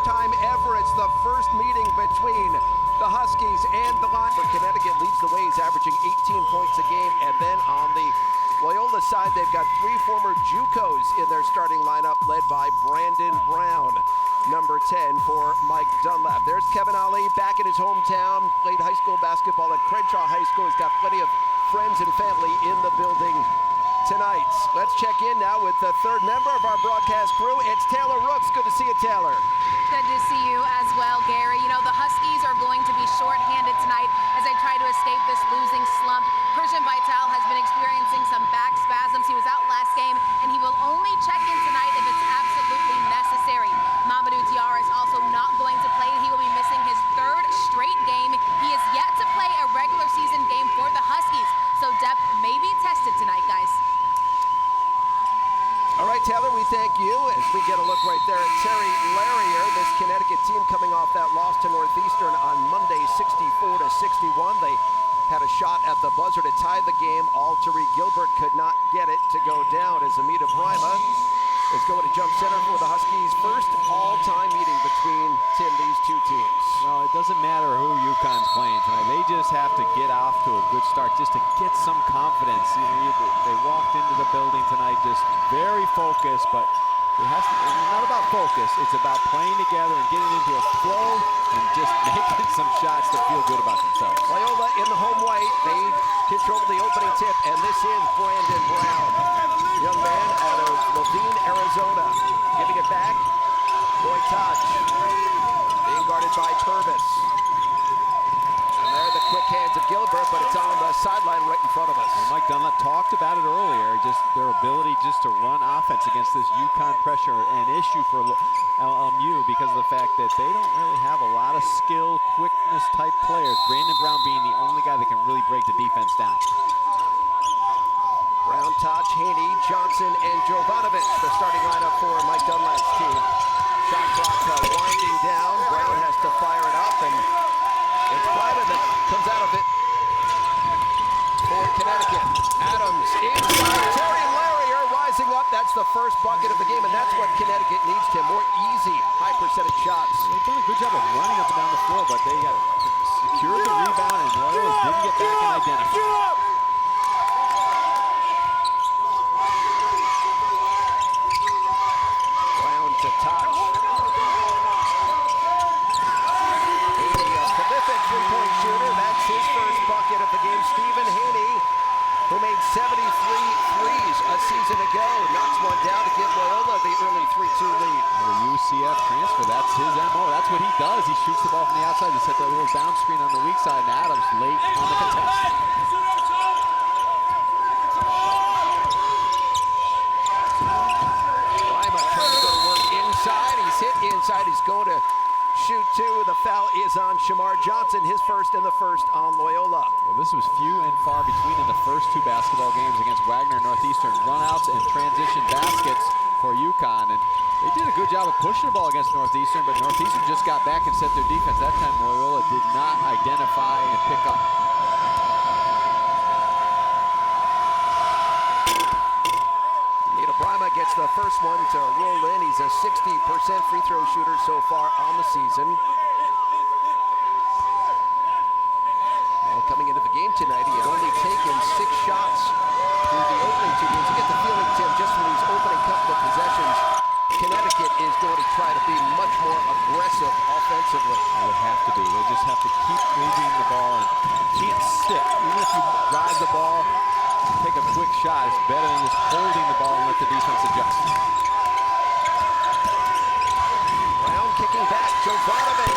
first time ever, it's the first meeting between the Huskies and the Lions. Connecticut leads the way, he's averaging 18 points a game. And then on the Loyola side, they've got three former JUCOs in their starting lineup, led by Brandon Brown, number 10 for Mike Dunlap. There's Kevin Ali back in his hometown, played high school basketball at Crenshaw High School. He's got plenty of friends and family in the building tonight. Let's check in now with the third member of our broadcast crew. It's Taylor Rooks. Good to see you, Taylor. Good to see you as well, Gary. You know, the Huskies are going to be shorthanded tonight as they try to escape this losing slump. Christian Vital has been experiencing some back spasms. He was out last game, and he will only check in tonight if it's absolutely necessary. Mamadou Diarra is also not going to play. He will be missing his third straight game. He is yet to play a regular season game for the Huskies, so depth may be tested tonight, guys. All right, Taylor, we thank you as we get a look right there at Terry Larrier, this Connecticut team coming off that loss to Northeastern on Monday, 64-61. They had a shot at the buzzer to tie the game. Alteri Gilbert could not get it to go down as Amita Brima is going to jump center for the Huskies' first all-time meeting between these two teams. Well, it doesn't matter who UConn's playing tonight. They just have to get off to a good start just to get some confidence. You know, they walked into the building tonight just very focused, but it's not about focus. It's about playing together and getting into a flow and just making some shots that feel good about themselves. Loyola in the home white. They control the opening tip, and this is Brandon Brown. Young man out of Laveen, Arizona. Giving it back. Boytaj being guarded by Purvis. And there, the quick hands of Gilbert, but it's on the sideline right in front of us. Well, Mike Dunlap talked about it earlier, just their ability just to run offense against this UConn pressure, an issue for LMU because of the fact that they don't really have a lot of skill, quickness type players. Brandon Brown being the only guy that can really break the defense down. Brown, Taj, Haney, Johnson, and Jovanovic, the starting lineup for Mike Dunlap's team. Shot clock winding down. Brown has to fire it up, and it's Brima that comes out of it for Connecticut. Adams inside. Terry Larrier rising up. That's the first bucket of the game, and that's what Connecticut needs, Tim. More easy, high percentage shots. They've done a good job of running up and down the floor, but they got to secure the rebound, and Loyola didn't get back and identify. To touch. Haney, a prolific three-point shooter. That's his first bucket of the game. Stephen Haney, who made 73 threes a season ago, knocks one down to give Loyola the early 3-2 lead. The UCF transfer, that's his MO. That's what he does. He shoots the ball from the outside to set that little down screen on the weak side, and Adams late on the contest. He's hit inside. He's going to shoot two. The foul is on Shamar Johnson, his first and the first on Loyola. Well, this was few and far between in the first two basketball games against Wagner and Northeastern. Runouts and transition baskets for UConn, and they did a good job of pushing the ball against Northeastern, but Northeastern just got back and set their defense. That time Loyola did not identify and pick up. Brima gets the first one to roll in. He's a 60% free throw shooter so far on the season. Well, coming into the game tonight, he had only taken 6 shots through the opening 2 games. You get the feeling, Tim, just from these opening couple of possessions, Connecticut is going to try to be much more aggressive offensively. They have to be. They just have to keep moving the ball and can't sit. Even if you drive the ball, take a quick shot, it's better than just holding the ball and let the defense adjust. Brown kicking back, Jovanovic.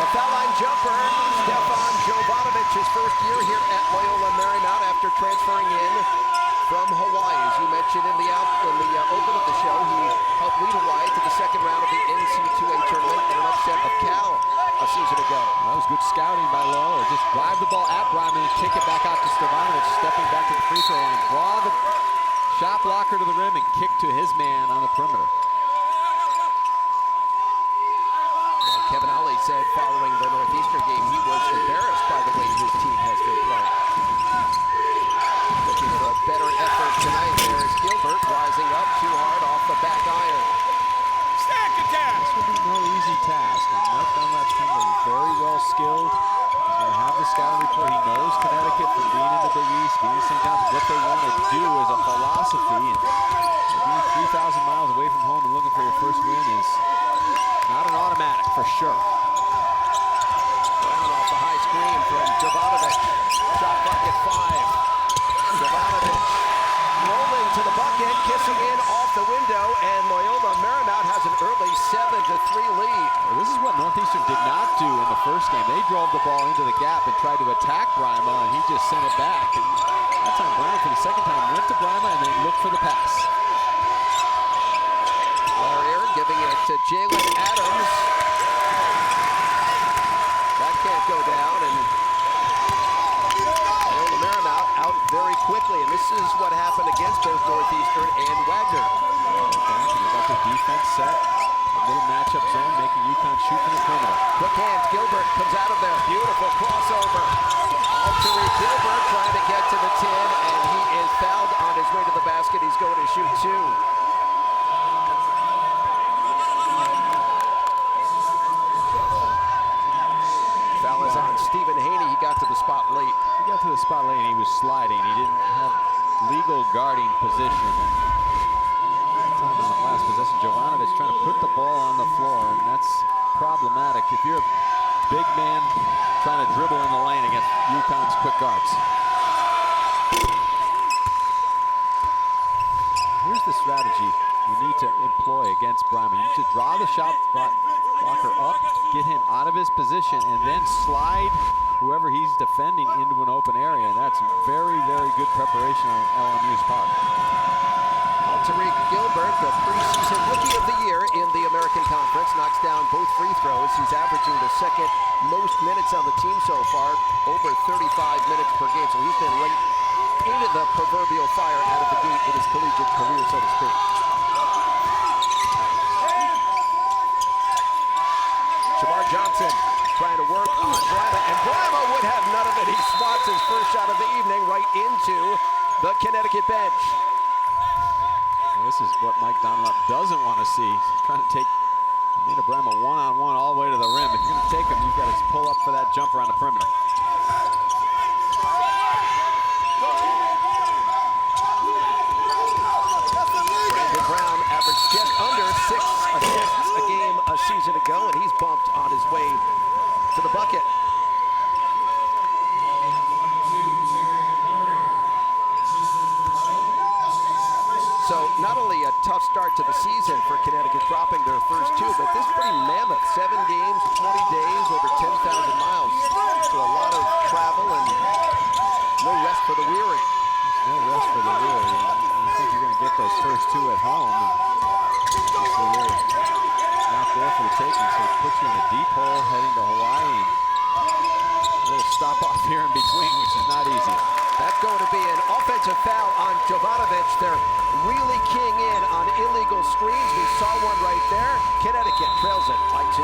The foul line jumper, Stefan Jovanovic, his first year here at Loyola Marymount after transferring in from Hawaii. As you mentioned in the open of the show, he helped lead Hawaii to the second round of the NC2A tournament and an upset of Cal a season ago. That was good scouting by Loyola. Just drive the ball at Brima and kick it back out to Stefanovic, stepping back to the free throw line. Draw the shot blocker to the rim and kick to his man on the perimeter. Well, Kevin Ali said following the Northeastern game he was embarrassed by the way his team has been playing. Looking for a better effort tonight. There's Gilbert rising up too hard off the back iron. Stack attack! going to be no easy task. And Mike Dunlap's team is very well skilled. He's going to have the scouting report. He knows Connecticut from being in the Big East, being in St. John's. What they want to do is a philosophy. And being 3,000 miles away from home and looking for your first win is not an automatic, for sure. Brown off the high screen from Jovanovic. Shot clock at 5. Jovanovic rolling to the bucket, kissing in off the window, and Loyola Marymount has an early 7-3 lead. Well, this is what Northeastern did not do in the first game. They drove the ball into the gap and tried to attack Brima, and he just sent it back. And that time Brown, for the second time, went to Brima and then looked for the pass. Laurier giving it to Jalen Adams. That can't go down, and Loyola Marymount out very quickly, and this is what happened against both Northeastern and Wagner. Okay, got the defense set, a little matchup zone, making UConn shoot from the perimeter. Quick hands, Gilbert comes out of there, beautiful crossover. Altering Gilbert trying to get to the 10, and he is fouled on his way to the basket. He's going to shoot 2. Foul is on Stephen Haney. He got to the spot late. He got to the spot late and he was sliding. He didn't have legal guarding position. Time on the last possession, Jovanovic trying to put the ball on the floor, and that's problematic. If you're a big man trying to dribble in the lane against UConn's quick guards. Here's the strategy you need to employ against Brima. You need to draw the shot blocker up, get him out of his position, and then slide whoever he's defending into an open area. And that's very, very good preparation on LMU's part. Tariq Gilbert, the preseason Rookie of the Year in the American Conference, knocks down both free throws. He's averaging the second most minutes on the team so far, over 35 minutes per game. So he's been right into the proverbial fire out of the gate in his collegiate career, so to speak. Shamar Johnson trying to work on Brima, and Brima would have none of it. He swats his first shot of the evening right into the Connecticut bench. Well, this is what Mike Dunlap doesn't want to see. He's trying to take Amina Brima one-on-one all the way to the rim. If you're going to take him, you've got to pull up for that jumper on the perimeter. Brandon Brown averaged just under 6 assists a game a season ago, and he's bumped on his way to the bucket. So not only a tough start to the season for Connecticut, dropping their first 2, but this is pretty mammoth. 7 games, 20 days, over 10,000 miles. So a lot of travel and no rest for the weary. No rest for the weary. You think you're going to get those first 2 at home. So you're not there for the taking. So it puts you in a deep hole heading to Hawaii. A little stop off here in between, which is not easy. That's going to be an offensive foul on Jovanovic. They're really keying in on illegal screens. We saw one right there. Connecticut trails it by 2.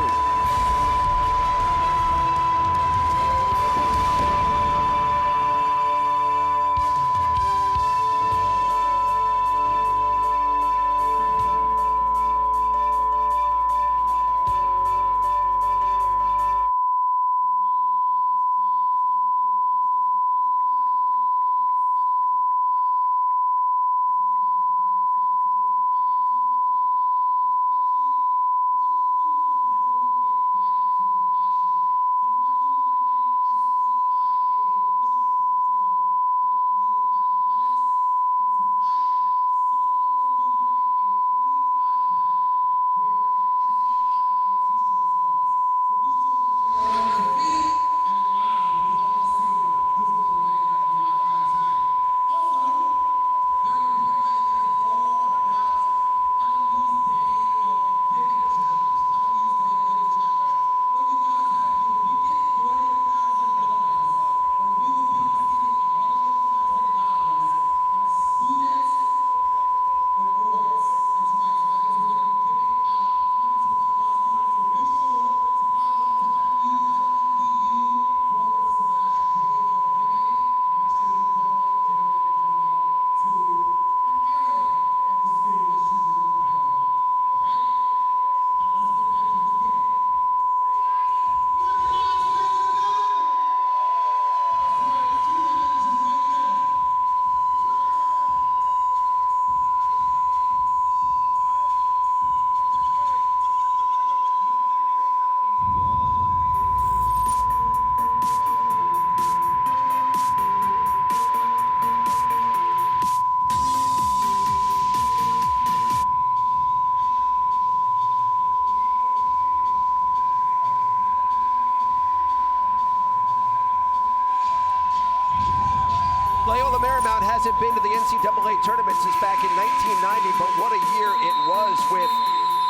hasn't been to the NCAA tournament since back in 1990, but what a year it was with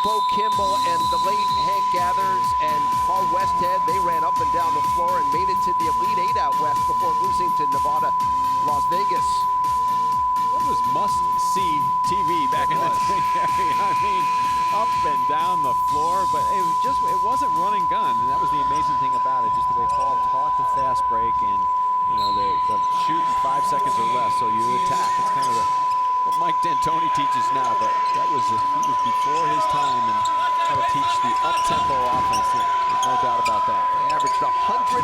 Bo Kimball and the late Hank Gathers and Paul Westhead. They ran up and down the floor and made it to the Elite Eight out west before losing to Nevada, Las Vegas. That was must-see TV back in the day. I mean, up and down the floor, but it wasn't run and gun, and that was the amazing thing about it, just the way Paul taught the fast break and, you know, the shoot in 5 seconds or less, so you attack. It's kind of what Mike D'Antoni teaches now, but that was he was before his time and how to teach the up-tempo offense. There's no doubt about that. They averaged 122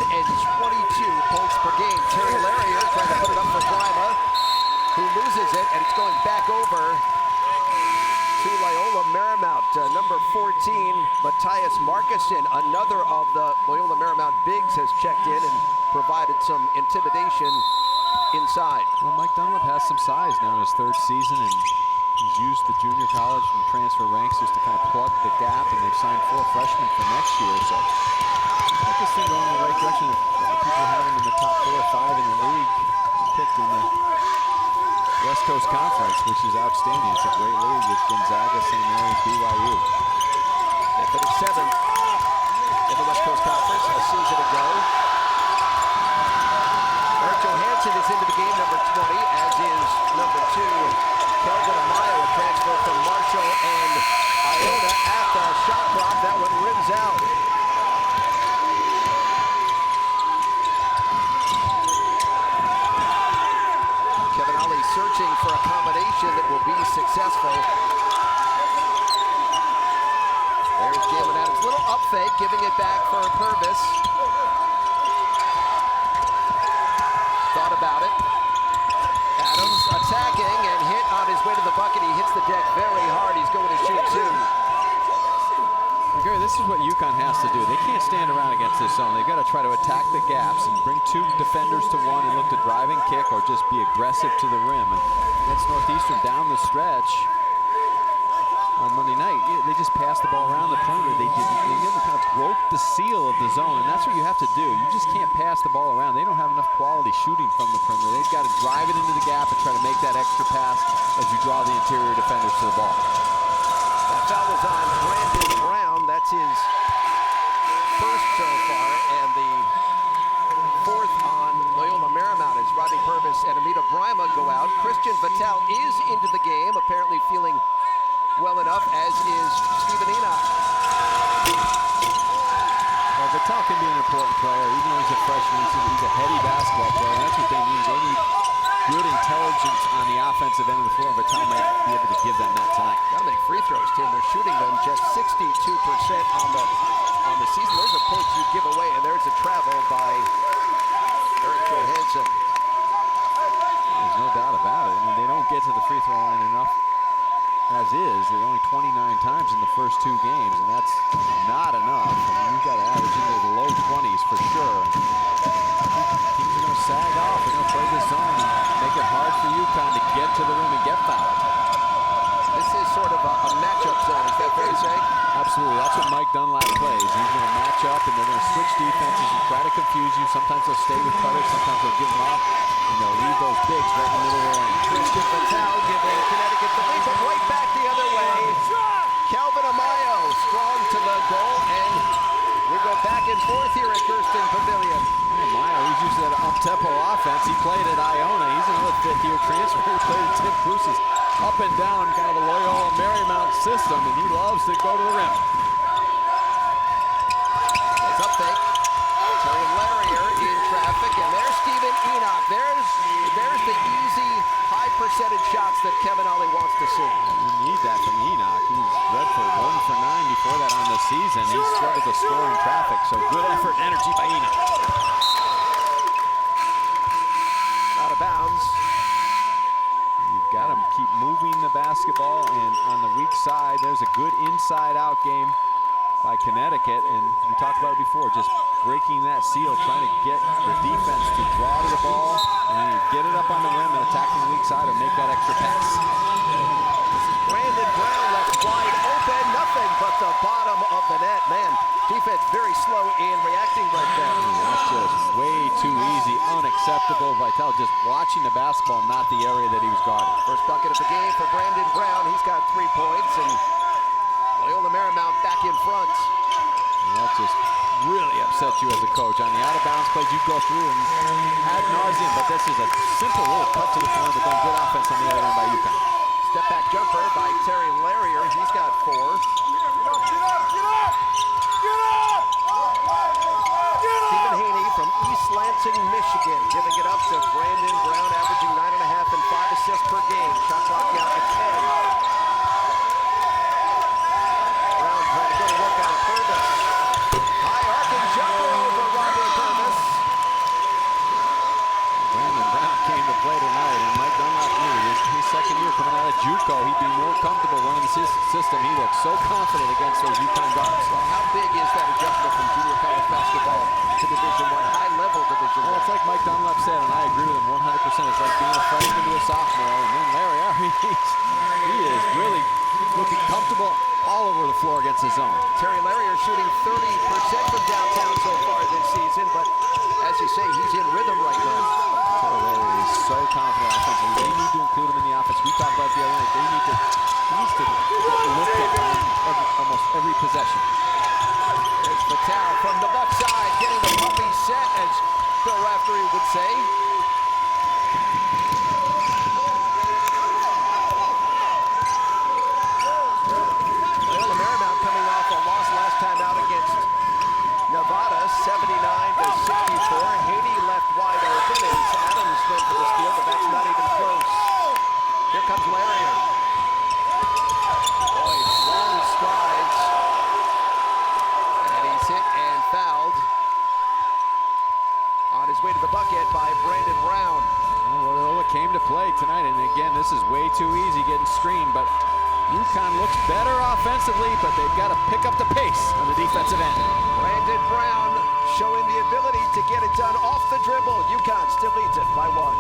points per game. Terry Larrier trying to put it up for Brima, who loses it, and it's going back over to Loyola Marymount. Number 14, Matthias Markuson, another of the Loyola Marymount bigs, has checked in and provided some intimidation inside. Well, Mike Dunlap has some size now in his third season, and he's used the junior college and transfer ranks just to kind of plug the gap, and they've signed 4 freshmen for next year. So I think this thing going in the right direction. If people have him in the top 4 or 5 in the league, picked in the West Coast Conference, which is outstanding. It's a great league with Gonzaga, St. Mary's, BYU. They finished 7th in the West Coast Conference a season ago. Eric Johansson is into the game, number 20, as is number 2, Kelvin Amayo, a transfer from Marshall and Iona at the shot clock. That one rims out. Kevin Ollie searching for a combination that will be successful. There's Jalen Adams, little up fake, giving it back for Purvis. Thought about it. Adams attacking and hit on his way to the bucket. He hits the deck very hard. He's going to shoot 2. Well, Gary, this is what UConn has to do. They can't stand around against this zone. They've got to try to attack the gaps and bring 2 defenders to 1 and look to drive and kick or just be aggressive to the rim. And against Northeastern down the stretch on Monday night, they just passed the ball around the perimeter. They never kind of broke the seal of the zone, and that's what you have to do. You just can't pass the ball around. They don't have enough quality shooting from the perimeter. They've got to drive it into the gap and try to make that extra pass as you draw the interior defenders to the ball. That foul was on Brandon Brown. That's his first so far, and the 4th on Loyola Marymount as Rodney Purvis and Amita Brima go out. Christian Vitale is into the game, apparently feeling well enough, as is Stephen Enoch. Well, Vitale can be an important player, even though he's a freshman. He's a heady basketball player, and that's what they need. They need good intelligence on the offensive end of the floor. Vitale might be able to give them that tonight. Gotta make free throws, Tim. They're shooting them just 62% on the season. Those are points you give away, and there's a travel by Eric Johansson. There's no doubt about it. I mean, they don't get to the free throw line enough as is. They're only 29 times in the first 2 games, and that's not enough. I mean, you've got to average into the low 20s for sure. Teams are going to sag off. They're going to play this zone and make it hard for UConn to get to the rim and get fouled. This is sort of a matchup zone, is that fair to say? Absolutely. That's what Mike Dunlap plays. He's going to match up, and they're going to switch defenses and try to confuse you. Sometimes they'll stay with Cutter. Sometimes they'll give them up, and they'll leave those bigs right in the middle of the lane. Christian Vitale giving Connecticut the lead, but right back the other way. Kelvin Amayo strong to the goal, and we go back and forth here at Kirsten Pavilion. Oh, Amayo, he's used to that up-tempo offense. He played at Iona. He's another 5th-year transfer. He played at Tim Bruce's up and down kind of a Loyola Marymount system, and he loves to go to the rim. It's up fake. Terry Larrier in traffic, and there's Stephen Enoch. There's the easy, high percentage shots that Kevin Ollie wants to see. You need that from Enoch. He's read for 1 for 9 before that on the season. He's struggled to score in traffic, so good effort and energy by Enoch. Out of bounds. You've got to keep moving the basketball, and on the weak side, there's a good inside-out game by Connecticut, and we talked about it before, just breaking that seal, trying to get the defense to draw to the ball, and then you get it up on the rim and attack from the weak side or make that extra pass. This is Brandon Brown left wide open, nothing but the bottom of the net. Man, defense very slow in reacting right there. That's just way too easy, unacceptable. Vitale just watching the basketball, not the area that he was guarding. First bucket of the game for Brandon Brown. He's got 3 points, and Loyola Marymount back in front. And that just really upsets you as a coach. On the out-of-bounds plays, you go through them ad nauseum, but this is a simple little cut to the corner, but then good offense on the other end by UConn. Step back jumper by Terry Larrier. He's got 4. Stephen Haney from East Lansing, Michigan, giving it up to Brandon Brown, averaging 9.5 and 5 assists per game. Shot clock down to 10. Brown trying to go to work on Purvis. High arcing jumper over Robbie Purvis. Brandon Brown came to play tonight, and Mike Dunlap knew his second year coming out of JUCO, he'd be more comfortable running the system. He looked so confident against those UConn guards. Well, how big is that adjustment from junior college basketball to Division I, high-level Division I? Well, it's like Mike Dunlap said, and I agree with him 100%. It's like being a freshman to a sophomore, and then Larry, he is really looking comfortable all over the floor against his zone. Terry Larrier shooting 30% from downtown so far this season, but as you say, he's in rhythm right now. Terry Larrier is so confident offensively. They need to include him in the offense. We talked about the other night. He needs to get looked at on almost every possession. It's Vitale from the left side, getting the puppy set, as Bill Raftery would say. Loyola Marymount coming off a loss last time out against Nevada, 79-64. Haney left wide open, and Adams went for the steal, but that's not even close. Here comes Larrier. Boy, long strides. And he's hit and fouled. On his way to the bucket by Brandon Brown. Well, Loyola came to play tonight, and again, this is way too easy getting screened, but UConn looks better offensively, but they've got to pick up the pace on the defensive end. Brandon Brown showing the ability to get it done off the dribble. UConn still leads it by 1.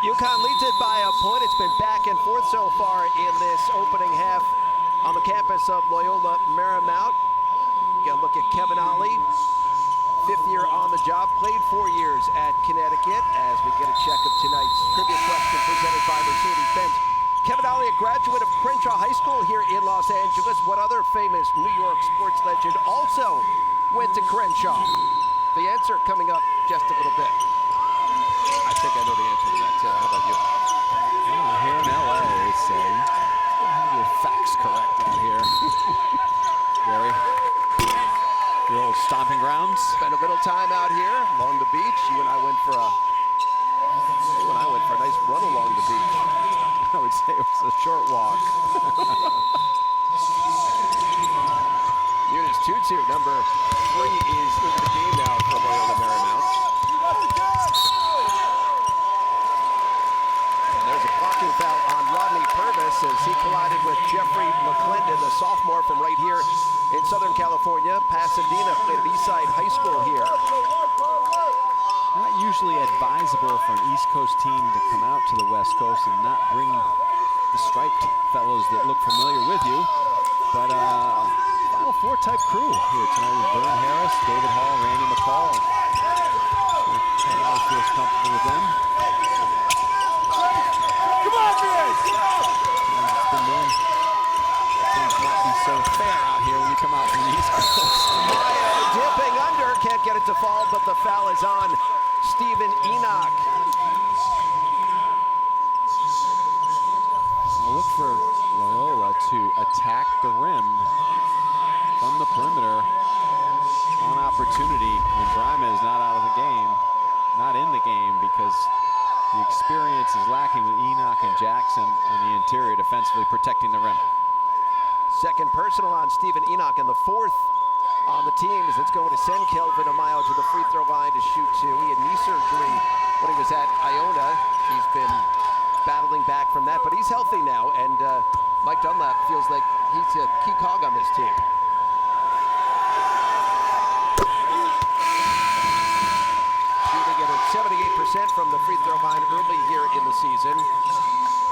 UConn leads it by a point. It's been back and forth so far in this opening half on the campus of Loyola Marymount. Get a look at Kevin Ollie, 5th year on the job, played 4 years at Connecticut, as we get a check of tonight's trivia question presented by Mercedes-Benz. Kevin Ollie, a graduate of Crenshaw High School here in Los Angeles. What other famous New York sports legend also went to Crenshaw? The answer coming up just a little bit. I think I know the answer to that, Tim. How about you? the short walk. Eunice Tutu, number 3, is into the game now for Loyola Marymount. And there's a blocking foul on Rodney Purvis as he collided with Jeffrey McClendon, the sophomore from right here in Southern California. Pasadena played at Eastside High School here. Not usually advisable for an East Coast team to come out to the West Coast and not bring the striped fellows that look familiar with you. But Final Four type crew here tonight with Vern Harris, David Hall, Randy McCall. Everybody feels comfortable with them. Come on, man! It's been known things might be so fair out here when you come out from the East Coast. Maya dipping under, can't get it to fall, but the foul is on Stephen Enoch. I'll look for Loyola to attack the rim from the perimeter on opportunity when Bryma is not out of the game, not in the game, because the experience is lacking with Enoch and Jackson on the interior defensively protecting the rim. Second personal on Stephen Enoch, and the 4th on the team as it's going to send Kelvin Amayo to the free throw line to shoot 2. He had knee surgery when he was at Iona. He's been battling back from that, but he's healthy now, and Mike Dunlap feels like he's a key cog on this team. Shooting at 78% from the free throw line early here in the season.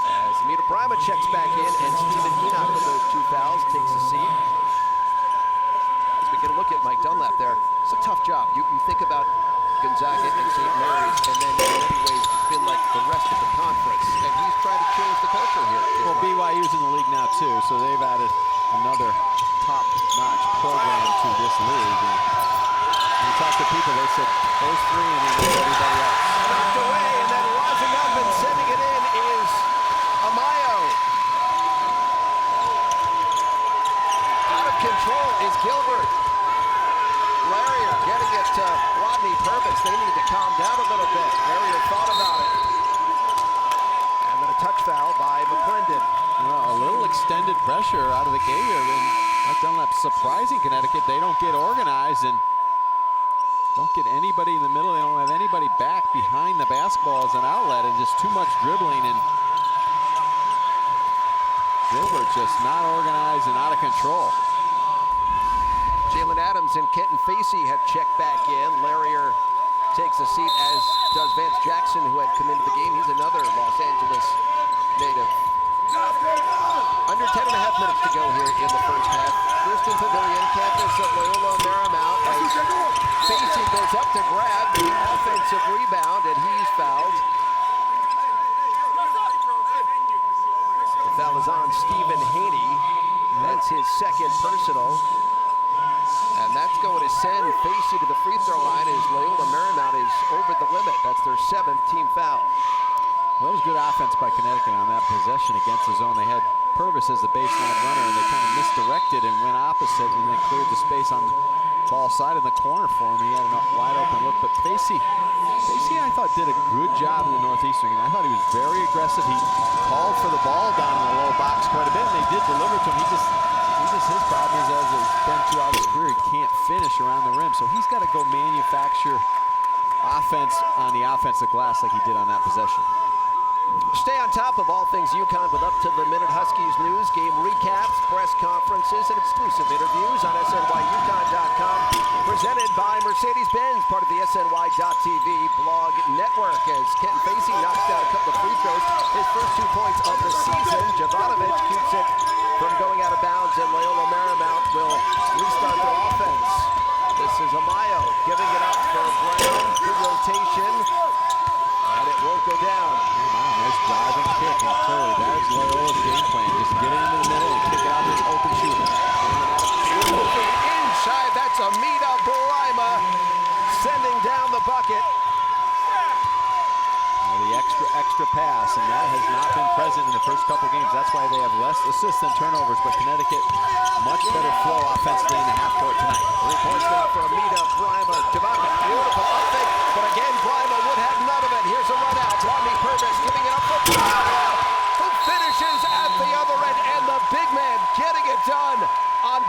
As Mita Bryma checks back in, and Stephen Enoch with those 2 fouls takes a seat. As we get a look at Mike Dunlap there, it's a tough job. You think about Gonzaga and St. Mary's, and then in many ways it's been like the rest of the conference, and he's trying to change the culture here. Well, BYU's in the league now too, so they've added another top-notch program to this league. And when you talk to people, they said those 3 and then everybody else. Knocked away, and then rising up and sending it in is Amayo. Out of control is Gilbert. Larrier getting it to Rodney Purvis. They need to calm down a little bit. Larrier thought about it. And then a touch foul by McClendon. Well, a little extended pressure out of the gate here. And Mike Dunlap surprising Connecticut. They don't get organized and don't get anybody in the middle. They don't have anybody back behind the basketball as an outlet, and just too much dribbling. And Gilbert just not organized and out of control. Jalen Adams and Kenton Facey have checked back in. Larrier takes a seat, as does Vance Jackson, who had come into the game. He's another Los Angeles native. Under 10 and a half minutes to go here in the first half. Thurston Pavilion, campus of Loyola Marymount. As Facey goes up to grab the offensive rebound, and he's fouled. The foul is on Stephen Haney. That's his 2nd personal. And that's going to send Facey to the free throw line as Loyola Marymount is over the limit. That's their 7th team foul. Well, that was good offense by Connecticut on that possession against the zone. They had Purvis as the baseline runner, and they kind of misdirected and went opposite, and then cleared the space on the ball side in the corner for him. He had a wide open look, but Facey, I thought, did a good job in the Northeastern game. I thought he was very aggressive. He called for the ball down in the low box quite a bit, and they did deliver to him. His problem is, as it's been throughout his career, he can't finish around the rim. So he's got to go manufacture offense on the offensive glass like he did on that possession. Stay on top of all things UConn with up-to-the-minute Huskies news, game recaps, press conferences, and exclusive interviews on SNYUConn.com. Presented by Mercedes-Benz, part of the SNY.TV blog network. As Kenton Facey knocks down a couple of free throws, his first 2 points of the season. Jovanovic keeps it from going out of bounds, and Loyola Marymount will restart their offense. This is Amayo giving it up for Brown. Good rotation. And it won't go down. Oh, wow, nice driving kick, and clearly that is Loyola's game plan. Just get it into the middle and kick it out to an open shooter. Moving inside, that's Mita Bryma sending down the bucket. The extra pass, and that has not been present in the first couple games. That's why they have less assists than turnovers, but Connecticut, much better flow offensively in the half court tonight. 3 points now for Mita Bryma. Jovanovic, beautiful up fake, but again, Bryma would have none of it. Here's a run out. Rodney Purvis giving it up for Bryma, who finishes at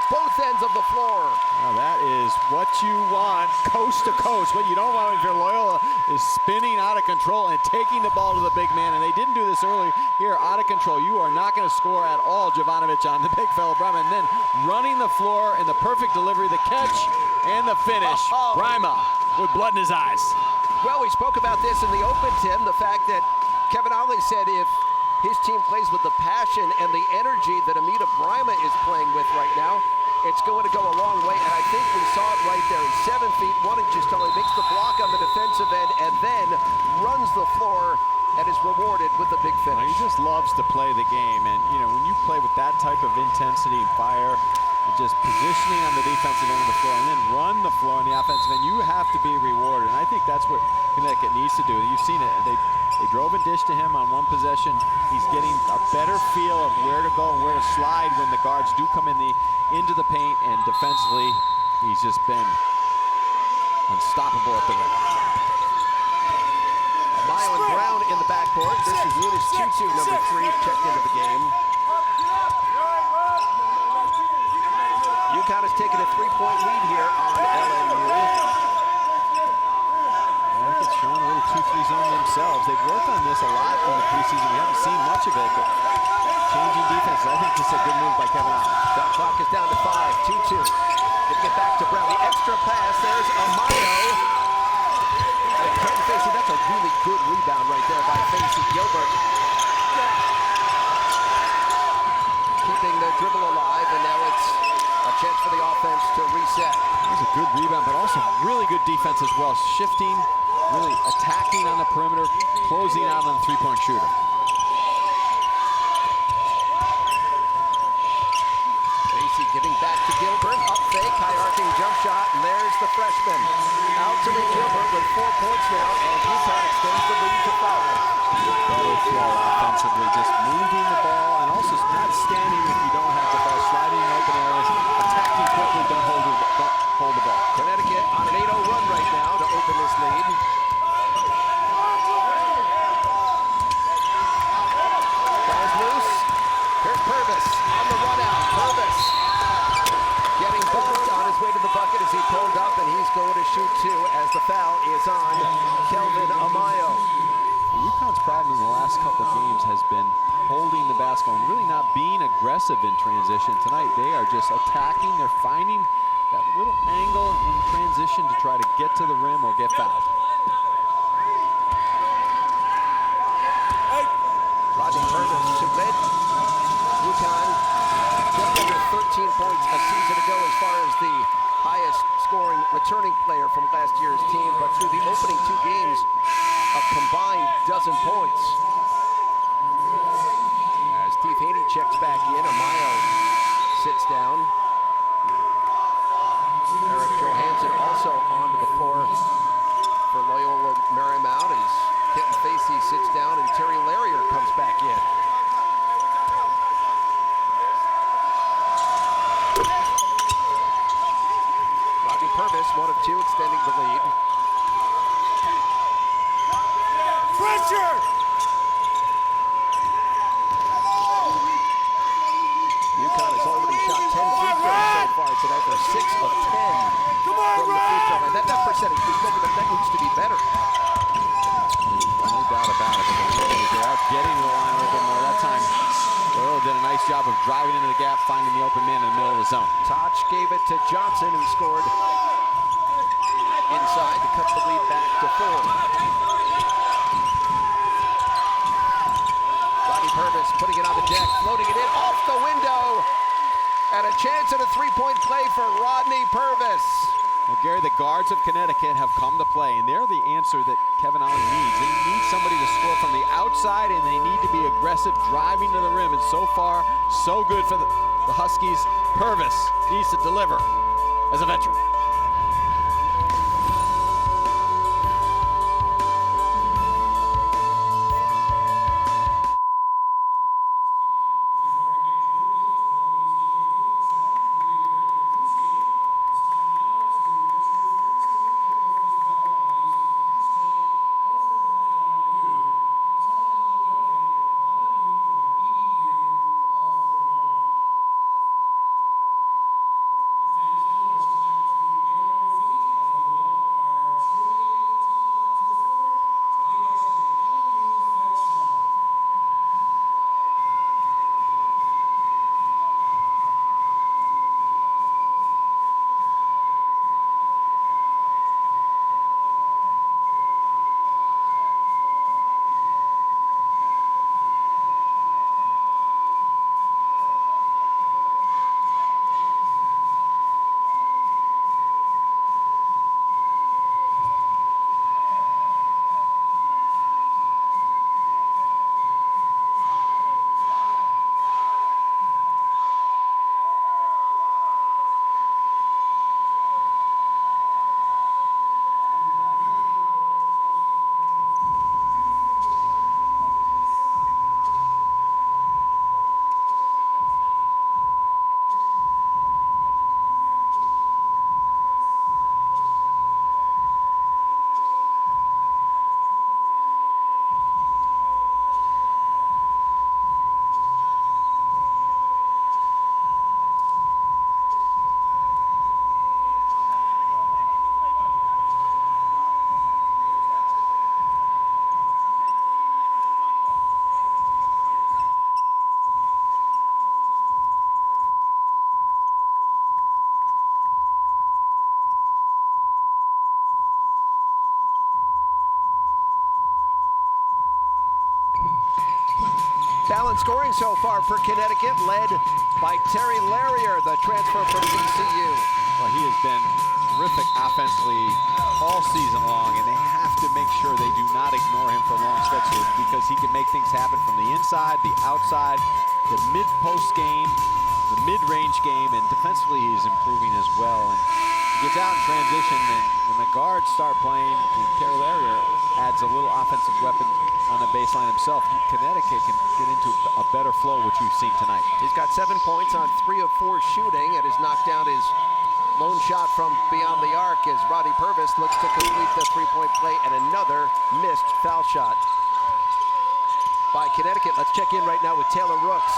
both ends of the floor. Now that is what you want, coast to coast. What you don't want if you're Loyola is spinning out of control and taking the ball to the big man. And they didn't do this early here, out of control. You are not going to score at all, Jovanovic, on the big fella Brima. And then running the floor and the perfect delivery, the catch and the finish. Brima with blood in his eyes. Well, we spoke about this in the open, Tim, the fact that Kevin Ollie said if his team plays with the passion and the energy that Amita Brima is playing with right now, it's going to go a long way, and I think we saw it right there. He's 7 feet, 1 inch taller, makes the block on the defensive end, and then runs the floor and is rewarded with a big finish. He just loves to play the game, and you know, when you play with that type of intensity and fire, and just positioning on the defensive end of the floor and then run the floor on the offensive end, you have to be rewarded, and I think that's what Connecticut needs to do. You've seen it. They drove and dished to him on one possession. He's getting a better feel of where to go and where to slide when the guards do come into the paint, and defensively, he's just been unstoppable at the rim. Amayo and Brown in the backcourt. This is Eunice Tutu, number 3, checked into the game. UConn has taken a 3-point lead here on LMU. It's showing a little 2-3 zone themselves. They've worked on this a lot in the preseason. We haven't seen much of it, but changing defense. I think this is a good move by Kevin Ollie. Shot clock is down to 5, 2-2. Getting it back to Brown. The extra pass. There's Amayo. And Ken Facey, that's a really good rebound right there by Facey Gilbert. Keeping the dribble alive, and now it's a chance for the offense to reset. That was a good rebound, but also really good defense as well. Shifting, really attacking on the perimeter, closing out on the three-point shooter. Facey giving back to Gilbert. Up fake, high arcing jump shot, and there's the freshman. Out to Gilbert with 4 points now, and UConn extends the lead to 5. Better flow offensively, just moving the ball and also not standing if you don't have the ball, sliding in open areas, attacking quickly, don't hold the ball. Connecticut on an 8-0 run right now to open this lead. Ball's loose. Here's Purvis on the run out. Purvis getting bumped on his way to the bucket as he pulled up, and he's going to shoot 2 as the foul is on Kelvin Amayo. UConn's problem in the last couple of games has been holding the basketball and really not being aggressive in transition. Tonight, they are just attacking. They're finding that little angle in transition to try to get to the rim or get fouled. Rodney Purvis, who led UConn just under 13 points a season ago as far as the highest scoring returning player from last year's team, but through the opening 2 games, a combined dozen points. As Steve Haney checks back in, Amayo sits down. Eric Johansson also onto the floor for Loyola Marymount as Kenton Facey sits down and Terry Larrier comes back in. Rodney Purvis, 1 of 2, extending the lead. Pressure! UConn has already shot 10 free throws so far tonight. They're 6 of 10 from the free throw line. That percentage, we spoke about, that needs to be better. No doubt about it. They are getting to the line a little bit more. That time, Loyola did a nice job of driving into the gap, finding the open man in the middle of the zone. Toch gave it to Johnson, who scored inside to cut the lead back to 4. Rodney Purvis putting it on the deck, floating it in off the window, and a chance at a 3-point play for Rodney Purvis. Well, Gary, the guards of Connecticut have come to play, and they're the answer that Kevin Ollie needs. They need somebody to score from the outside, and they need to be aggressive, driving to the rim. And so far, so good for the Huskies. Purvis needs to deliver as a veteran. talent scoring so far for Connecticut, led by Terry Larrier, the transfer from VCU. Well, he has been terrific offensively all season long, and they have to make sure they do not ignore him for long stretches because he can make things happen from the inside, the outside, the mid-post game, the mid-range game, and defensively he's improving as well. And he gets out in transition, and when the guards start playing, and Terry Larrier adds a little offensive weapon on the baseline himself, Connecticut can get into a better flow, which we've seen tonight. He's got 7 points on 3 of 4 shooting and has knocked down his lone shot from beyond the arc as Rodney Purvis looks to complete the three-point play, and another missed foul shot by Connecticut. Let's check in right now with Taylor Rooks.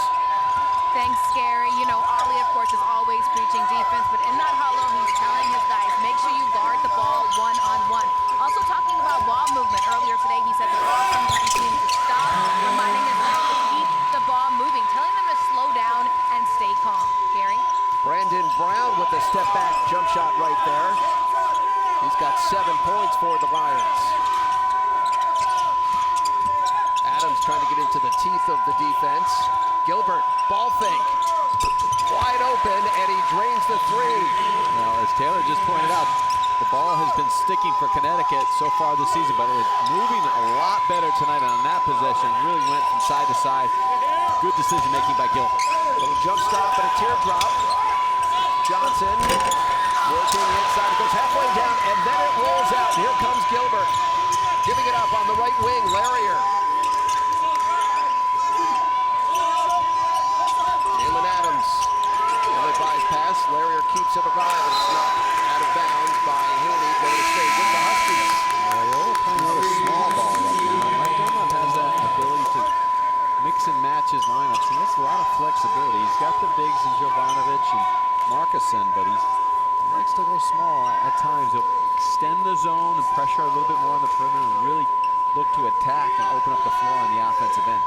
Thanks, Gary. You know, Ollie, of course, is always preaching defense, but in that huddle, he's telling his guys, make sure you guard the ball one-on-one. Also talking about ball movement. Earlier today, he said the ball sometimes seems to stop, reminding his guys to keep the ball moving, telling them to slow down and stay calm. Gary? Brandon Brown with a step-back jump shot right there. He's got 7 points for the Lions. Adams trying to get into the teeth of the defense. Gilbert, ball fake, wide open, and he drains the three. Now, as Taylor just pointed out, the ball has been sticking for Connecticut so far this season, but it was moving a lot better tonight on that possession. Really went from side to side. Good decision-making by Gilbert. Little jump stop and a teardrop. Johnson working inside, goes halfway down, and then it rolls out. Here comes Gilbert, giving it up on the right wing, Larrier. Jalen Adams, another buys pass. Larrier keeps it alive, and it's knocked out of bounds by Haney, going to stay with the Huskies. They're playing a little small ball right now. Mike Dunlop has that ability to mix and match his lineups, and he has a lot of flexibility. He's got the bigs in Jovanovic and Markison, but he likes to go small at times. He'll extend the zone and pressure a little bit more on the perimeter and really look to attack and open up the floor on the offensive end.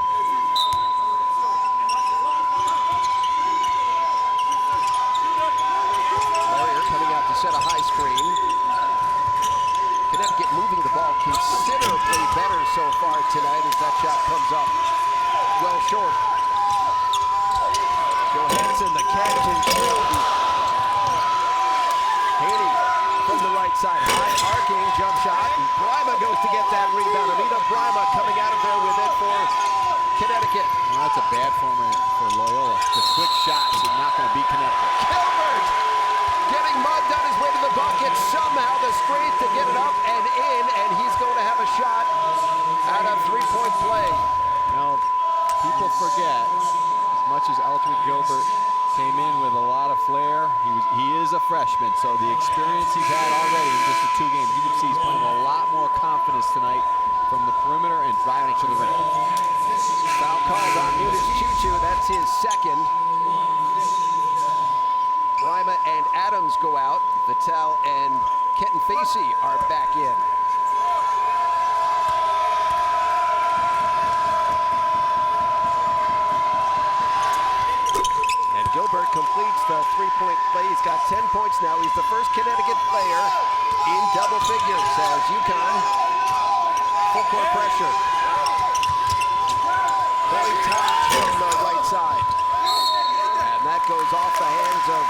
Coming out to set a high screen. Connecticut moving the ball considerably better so far tonight as that shot comes up well short. Johansson, the catch and shoot. Haney from the right side, high arcing jump shot, and Brima goes to get that rebound. Anita Brima coming out of there with it for Connecticut. Well, that's a bad format for Loyola. The quick shots are not going to beat Connecticut. Gilbert getting mugged on his way to the bucket. Somehow the strength to get it up and in, and he's going to have a shot out of three-point play. Now, people forget, as much as Eltwood Gilbert came in with a lot of flair, he is a freshman, so the experience he's had already in just the 2 games, you can see he's playing with a lot more confidence tonight from the perimeter and driving it to the rim. Foul called on Munis Chuchu. That's his second. Brima and Adams go out. Vitale and Kenton Facey are back in. And Gilbert completes the three-point play. He's got 10 points now. He's the first Connecticut player in double figures as UConn full court pressure. Boyd Todd from the right side. And that goes off the hands of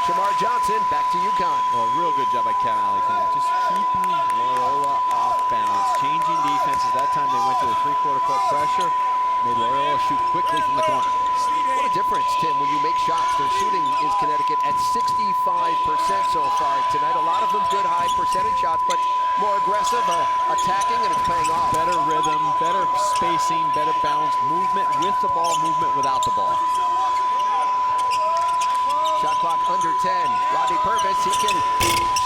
Shamar Johnson. Back to UConn. Well, real good job by Kevin Alley tonight. Just keeping Loyola off balance. Changing defenses. That time they went to the three-quarter court pressure. Made Loyola shoot quickly from the corner. What a difference, Tim, when you make shots. Their shooting is Connecticut at 65% so far tonight. A lot of them good high percentage shots, but more aggressive, attacking, and it's paying off. Better rhythm, better spacing, better balance, movement with the ball, movement without the ball. Shot clock under 10. Rodney Purvis, he can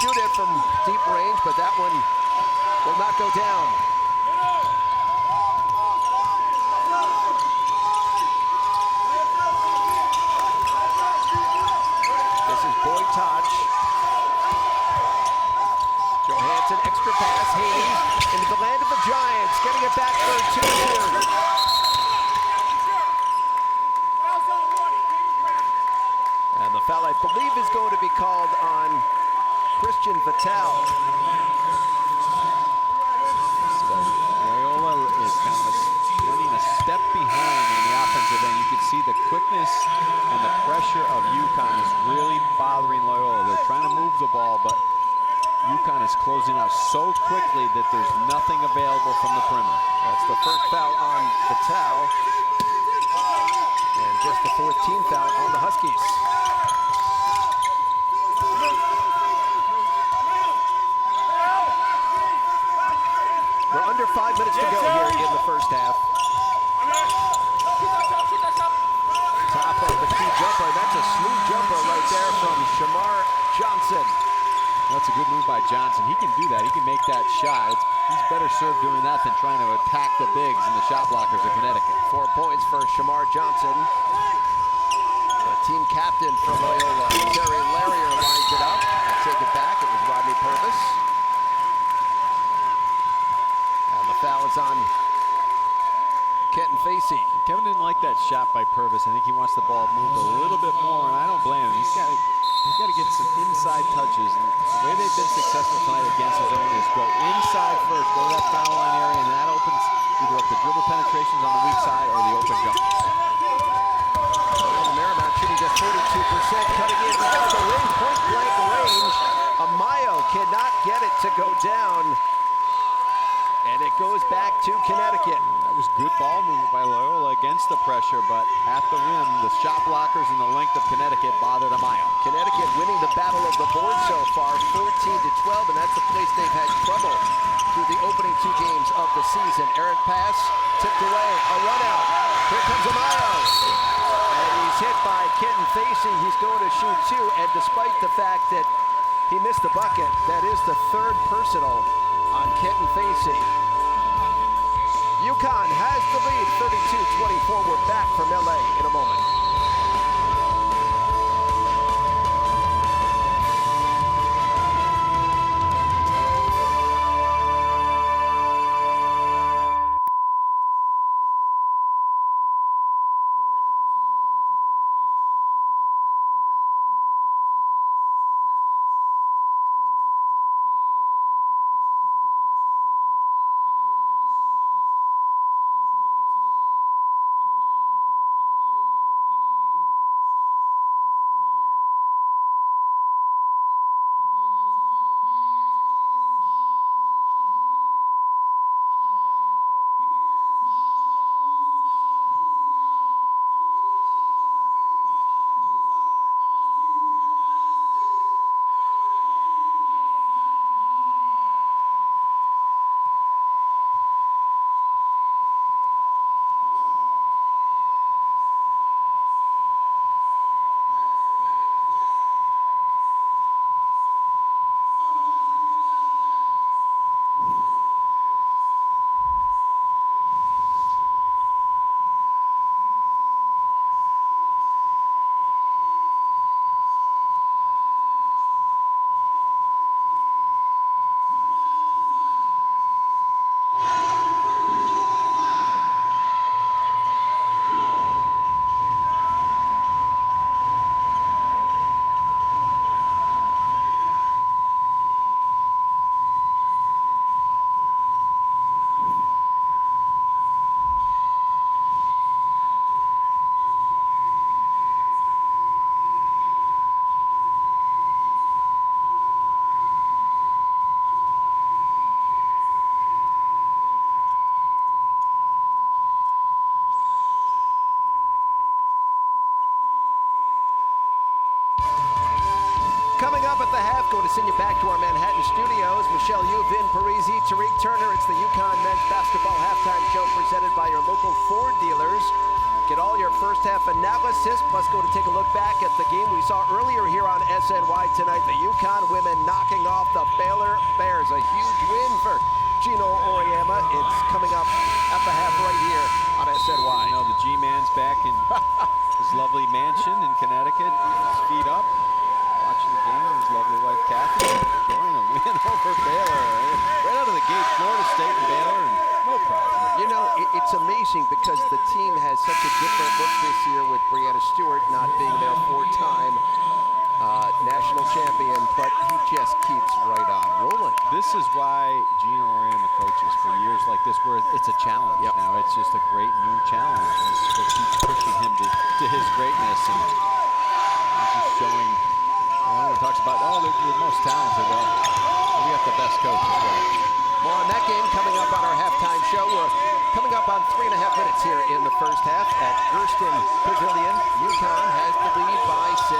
shoot it from deep range, but that one will not go down. This is Boyd Touch. Johansson, extra pass. Haney into the land of the Giants, getting it back for 2-2. And the foul, I believe, is going to be called on Christian Vitale. So Loyola is kind of running a step behind on the offense. is closing out so quickly that there's nothing available from the perimeter. That's the first foul on Vital, and just the 14th foul on the Huskies. We're under 5 minutes to go here in the first half. Top of the key jumper. That's a smooth jumper right there from Shamar Johnson. That's a good move by Johnson. He can do that. He can make that shot. He's better served doing that than trying to attack the bigs and the shot blockers of Connecticut. 4 points for Shamar Johnson. The team captain from Loyola, Terry Larrier, lines it up. I take it back. It was Rodney Purvis. And the foul is on Kenton Facey. Kevin didn't like that shot by Purvis. I think he wants the ball moved a little bit more, and I don't blame him. He's got to get some inside touches. And the way they've been successful tonight against his own is go inside first, go to that foul line area, and that opens either up the dribble penetrations on the weak side or the open jump. Merrimack shooting just 42%, cutting in at the rim, point blank range. Amayo cannot get it to go down. And it goes back to Connecticut. That was good ball movement by Loyola against the pressure, but at the rim, the shot blockers and the length of Connecticut bothered Amayo. Connecticut winning the battle of the board so far, 14-12, and that's the place they've had trouble through the opening 2 games of the season. Errant pass, tipped away, a run out. Here comes Amayo. And he's hit by Kenton Facey. He's going to shoot 2, and despite the fact that he missed the bucket, that is the 3rd personal on Kenton Facey. UConn has the lead, 32-24. We're back from LA in a moment. Coming up at the half, going to send you back to our Manhattan studios. Michelle Yu, Vin Parisi, Tariq Turner. It's the UConn men's basketball halftime show presented by your local Ford dealers. Get all your first half analysis, plus go to take a look back at the game we saw earlier here on SNY tonight. The UConn women knocking off the Baylor Bears. A huge win for Gino Auriemma. It's coming up at the half right here on SNY. You know, the G-Man's back in his lovely mansion in Connecticut. His feet up, watching the game with his lovely wife, Kathy, enjoying a win over Baylor. Right out of the gate, Florida State and Baylor, and no problem. You know, it's amazing because the team has such a different look this year with Brianna Stewart not being their 4-time national champion, but he just keeps right on rolling. This is why Gino Auriemma coaches for years like this, where it's a challenge. Yep. Now it's just a great new challenge. And it's what keeps pushing him to his greatness, and he's just showing. Everyone talks about, oh, they're the most talented. Well, we got the best coach as well. More on that game coming up on our halftime show. We're coming up on 3.5 minutes here in the first half at Gersten Pavilion. UConn has the lead by 6.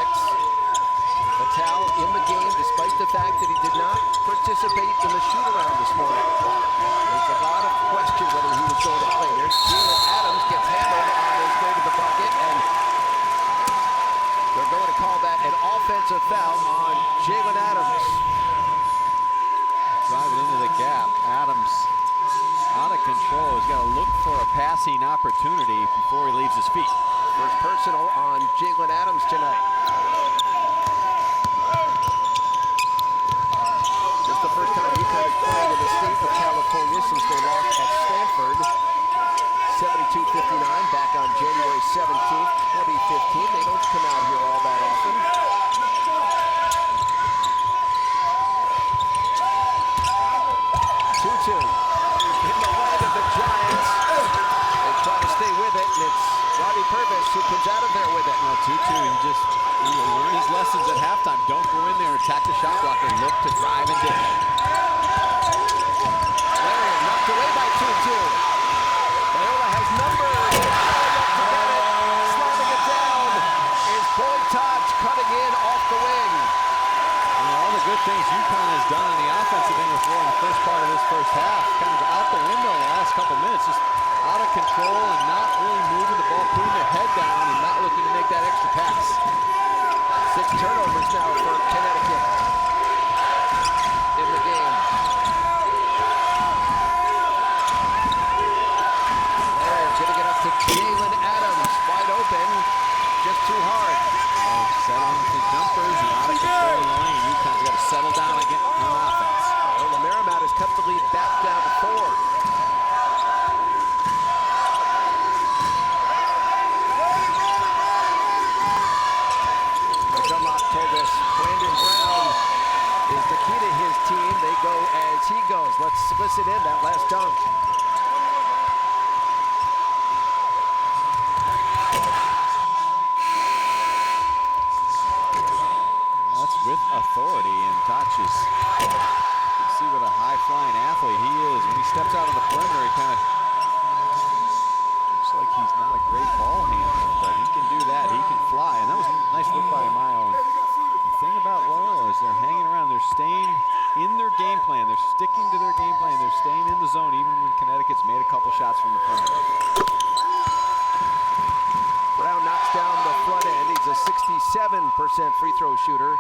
Vitale in the game despite the fact that he did not participate in the shoot-around this morning. There's a lot of question whether he was going to play. There's Jalen Adams gets handled on his way to the bucket, and they're going to call that an offensive foul on Jalen Adams. Driving into the gap. Adams out of control. He's got to look for a passing opportunity before he leaves his feet. First personal on Jalen Adams tonight. This is the first time UConn is playing in the state of California since they lost at Stanford. 72-59 back on January 17th, 2015. They don't come out here all that often. 2-2 in the leg of the Giants. They try to stay with it, and it's Robbie Purvis who comes out of there with it. 2-2, he learned his lessons at halftime. Don't go in there, attack the shot blocker, look to drive and dish. Larry knocked away by 2-2. Loyola has numbers. Slamming it down is Boyd Touch cutting in off the wing. All the good things UConn has done on the offensive end of the floor in the first part of this first half, kind of out the window in the last couple minutes, just out of control and not really moving the ball, putting their head down and not looking to make that extra pass. 6 turnovers now for Connecticut in the game. Going to get up to Jalen Adams, wide open, just too hard. Settling for jumpers and out of control in the lane. UConn's got to settle down again on offense. Well, Merrimack has cut the lead back down to 4. Dunlop told us Brandon Brown is the key to his team. They go as he goes. Let's listen in that last dunk. With authority, and touches. You see what a high-flying athlete he is. When he steps out on the perimeter, he kind of looks like he's not a great ball handler, but he can do that. He can fly, and that was a nice look by Amayo. And the thing about Loyola is they're hanging around. They're staying in their game plan. They're sticking to their game plan. They're staying in the zone, even when Connecticut's made a couple shots from the perimeter. Brown knocks down the front end. He's a 67% free throw shooter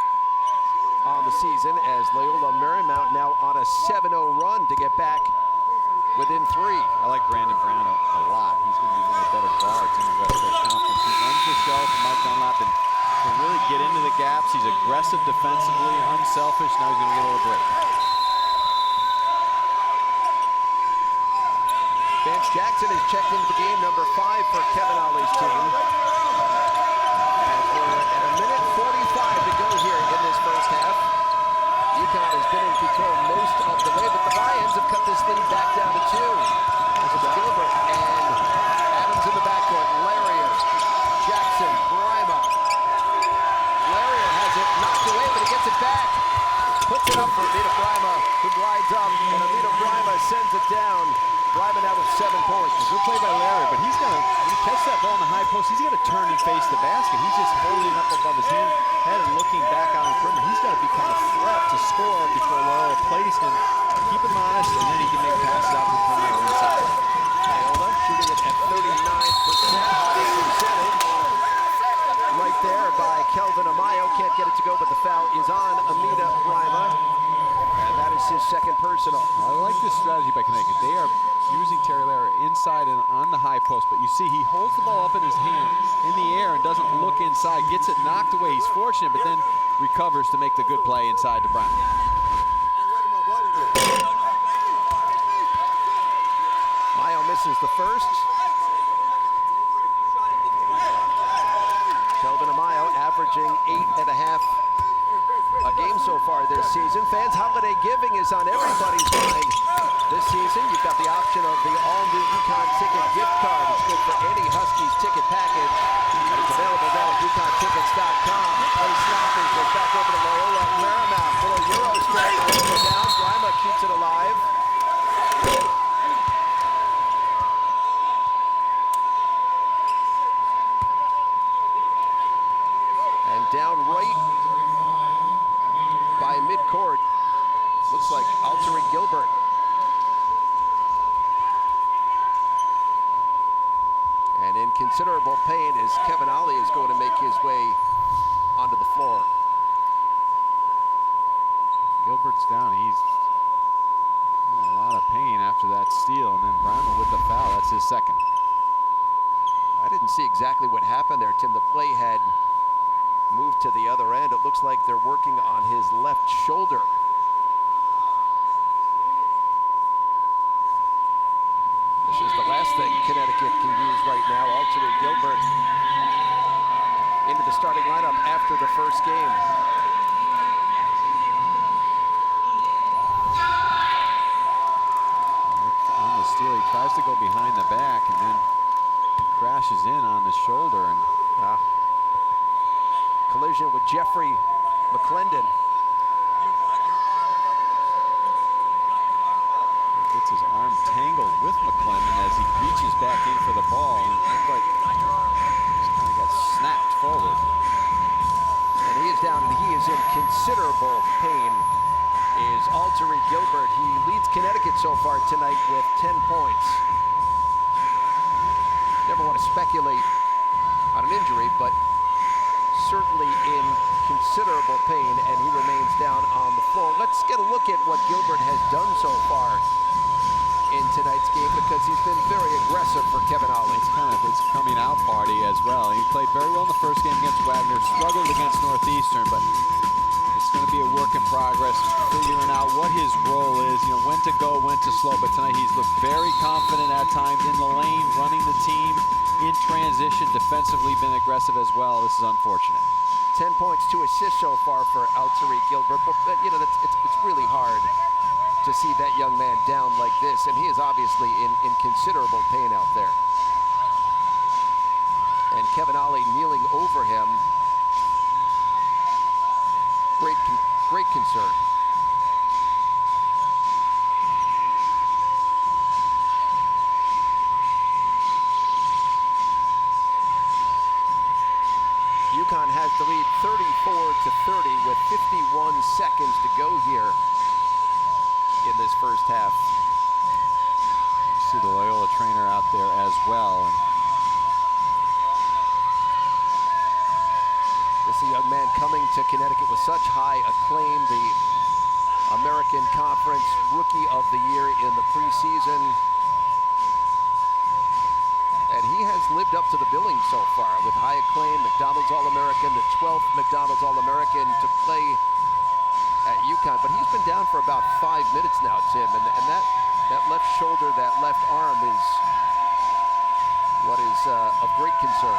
on the season, as Loyola Marymount now on a 7-0 run to get back within 3. I like Brandon Brown a lot. He's going to be one of the better guards in the West Coast Conference. He runs the show for Mike Dunlap and can really get into the gaps. He's aggressive defensively, unselfish. Now he's going to get a little break. Vance Jackson is checked into the game, number 5 for Kevin Ollie's team. At a minute 45 to go here in this first half. UConn has been in control most of the way, but the Lions have cut this lead back down to 2. This is Gilbert and Adams in the backcourt. Larrier, Jackson, Brima. Larrier has it knocked away, but he gets it back. Puts it up for Amita Brima, who glides up, and Amita Brima sends it down. Brima now with 7 points. Good play by Larry, but he's got to, when he catches that ball in the high post, he's got to turn and face the basket. He's just holding up above his head and looking back out on the perimeter. He's got to become a threat to score before Loyola plays him. Keep him honest, and then he can make passes out to the perimeter inside. Loyola shooting it at 39%. Percentage. Right there by Kelvin Amayo. Can't get it to go, but the foul is on Amita Brima. And that is his second personal. I like this strategy by Connecticut. They are using Terry Larrier inside and on the high post, but you see he holds the ball up in his hand in the air and doesn't look inside, gets it knocked away. He's fortunate, but then recovers to make the good play inside to Brown. Mayo misses the first. Kelvin Amayo averaging 8.5 a game so far this season. Fans holiday giving is on everybody's mind this season. You've got the option of the all-new UConn ticket gift card. It's good for any Huskies ticket package. And it's available now at UConnTickets.com. Play Snappers. Goes back over to Loyola Marymount. Little Euro down. Grima keeps it alive. And down right by midcourt, looks like Alteri Gilbert. And in considerable pain as Kevin Ollie is going to make his way onto the floor. Gilbert's down. He's in a lot of pain after that steal, and then Brima with the foul. That's his second. I didn't see exactly what happened there, Tim. The play had moved to the other end. It looks like they're working on his left shoulder. This is the last thing Connecticut can use right now. Alteri Gilbert into the starting lineup after the first game. On the steal, he tries to go behind the back and then crashes in on the shoulder, and collision with Jeffrey McClendon. Gets his arm tangled with McClendon as he reaches back in for the ball, and looks like he's kind of got snapped forward. And he is down, and he is in considerable pain, is Alteri Gilbert. He leads Connecticut so far tonight with 10 points. Never want to speculate on an injury, but certainly in considerable pain, and he remains down on the floor. Let's get a look at what Gilbert has done so far in tonight's game, because he's been very aggressive for Kevin Ollie. It's kind of his coming out party as well. He played very well in the first game against Wagner, struggled against Northeastern, but it's going to be a work in progress, figuring out what his role is, you know, when to go, when to slow. But tonight he's looked very confident at times in the lane, running the team in transition, defensively been aggressive as well. This is unfortunate. 10 points, 2 assists so far for Alteri Gilbert, but you know, it's really hard to see that young man down like this, and he is obviously in considerable pain out there. And Kevin Ollie kneeling over him. Great concern. UConn has the lead 34-30 with 51 seconds to go here in this first half. You see the Loyola trainer out there as well. And this is a young man coming to Connecticut with such high acclaim, the American Conference Rookie of the Year in the preseason. And he has lived up to the billing so far with high acclaim, McDonald's All-American, the 12th McDonald's All-American to play at UConn. But he's been down for about 5 minutes now, Tim, and that left shoulder, that left arm is what is of great concern.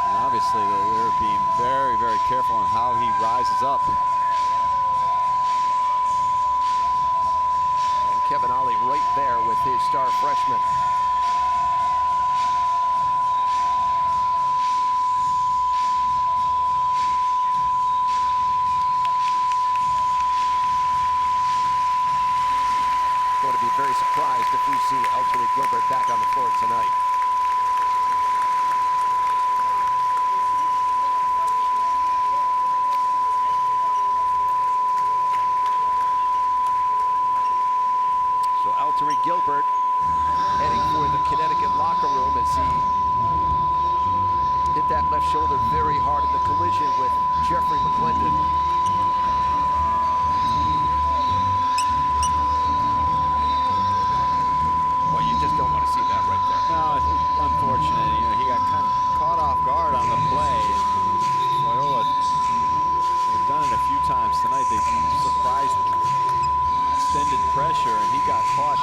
And obviously they're being very, very careful on how he rises up. And Kevin Ollie right there with his star freshman. Going to be very surprised if we see Alteri Gilbert back on the floor tonight. So Alteri Gilbert heading for the Connecticut locker room as he hit that left shoulder very hard in the collision with Jeffrey McClendon. Well, you just don't want to see that right there. No, it's unfortunate. You know, he got kind of caught off guard on the play. Loyola, they've done it a few times tonight. They surprised extended pressure, and he got caught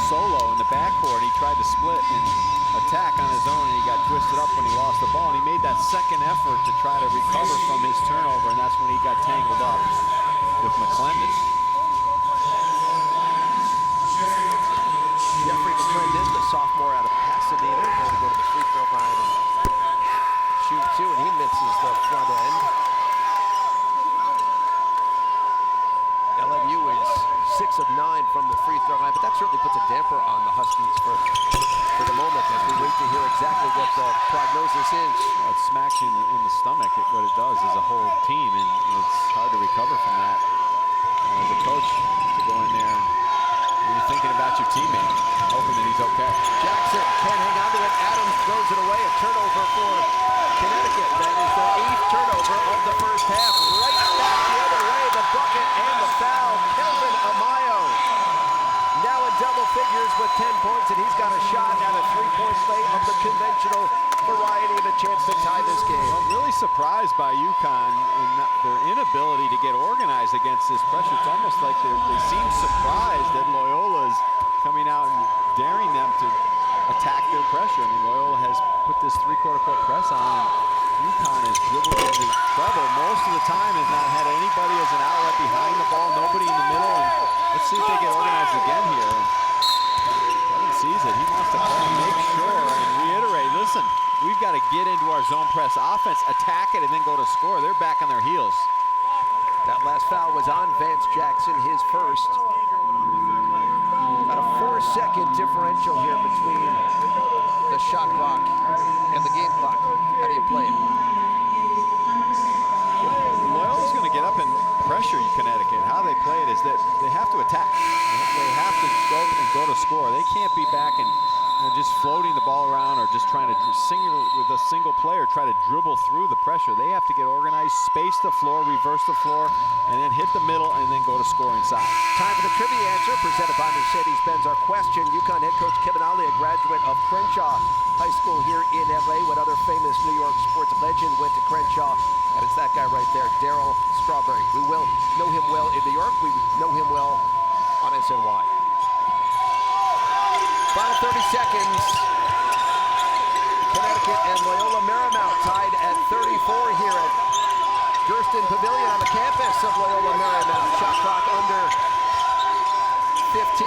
solo in the backcourt. He tried to split and attack on his own, and he got twisted up when he lost the ball. And he made that second effort to try to recover from his turnover, and that's when he got tangled up with McClendon. Jeffrey McClendon, the sophomore out of Pasadena, going to go to the free throw line and shoot two, and he misses the front end. 6 of 9 from the free throw line, but that certainly puts a damper on the Huskies for the moment as we wait to hear exactly what the prognosis is. Well, it smacks you in the stomach. What it does as a whole team, and it's hard to recover from that. As a coach, to go in there and you're thinking about your teammate, hoping that he's okay. Jackson can't hang on to it. Adams throws it away. A turnover for Connecticut. That is their 8th turnover of the first half. Right back the other way. The bucket and the foul. Kelvin Amayo now in double figures with 10 points, and he's got a shot at a three-point play of the conventional variety and a chance to tie this game. I'm really surprised by UConn and their inability to get organized against this pressure. It's almost like they seem surprised that Loyola's coming out and daring them to attack their pressure. I mean, Loyola has put this three-quarter court press on, and UConn has dribbled into trouble. Most of the time has not had anybody as an outlet behind the ball, nobody in the middle, and let's see if they get organized again here. Kevin sees it. He wants to make sure and reiterate, listen, we've got to get into our zone press offense, attack it, and then go to score. They're back on their heels. That last foul was on Vance Jackson, his first. About a 4-second differential here between the shot clock and the game clock. How do you play it? Loyola's going to get up and pressure Connecticut. How they play it is that they have to attack. They have to go to score. They can't be back and just floating the ball around or just trying to with a single player try to dribble through the pressure. They have to get organized, space the floor, reverse the floor, and then hit the middle and then go to score inside. Time for the trivia answer presented by Mercedes-Benz. Our question: UConn head coach Kevin Ollie, a graduate of Crenshaw High School here in LA. What other famous New York sports legend went to Crenshaw? And it's that guy right there, Darryl Strawberry. We will know him well in New York. We know him well on SNY. Final 30 seconds. Connecticut and Loyola Marymount tied at 34 here at Gersten Pavilion on the campus of Loyola Marymount. Shot clock under 15.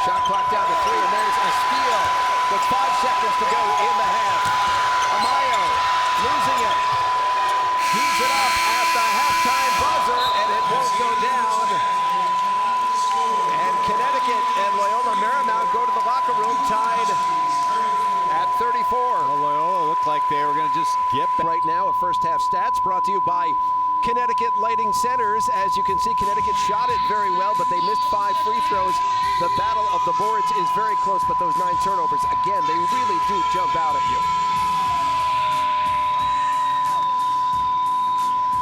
Shot clock down to 3, and there's a steal with 5 seconds to go in the half. Amayo losing it. Heaves it up at the halftime buzzer, and it won't go down. And Connecticut and Loyola Marymount go to the locker room tied at 34. Well, Loyola looked like they were going to just get back. Right now, a first half stats brought to you by Connecticut Lighting Centers. As you can see, Connecticut shot it very well, but they missed 5 free throws. The battle of the boards is very close, but those 9 turnovers, again, they really do jump out at you.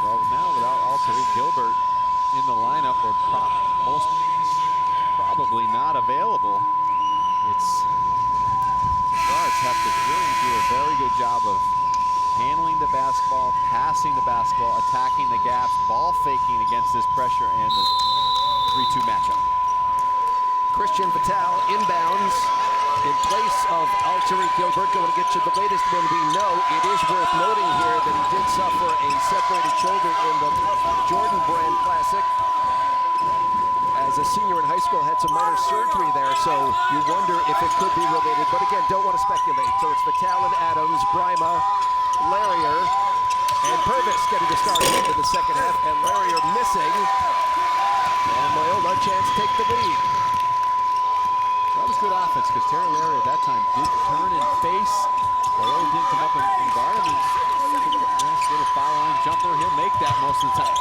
Well, now without Tariq Gilbert in the lineup, or most probably not available, the guards have to really do a very good job of handling the basketball, passing the basketball, attacking the gaps, ball faking against this pressure and the 3-2 matchup. Christian Vital inbounds in place of Tariq Gilbert. Going to get you the latest when we know. It is worth noting here that he did suffer a separated shoulder in the Jordan Brand Classic. As a senior in high school, had some minor surgery there, so you wonder if it could be related. But again, don't want to speculate. So it's Vital and Adams, Brima, Larrier, and Purvis getting to start into the second half, and Larrier missing. And Loyola chance to take the lead. That was good offense because Terry Larrier at that time did turn and face. Loyola didn't come up and guard him. Nice little foul line jumper. He'll make that most of the time.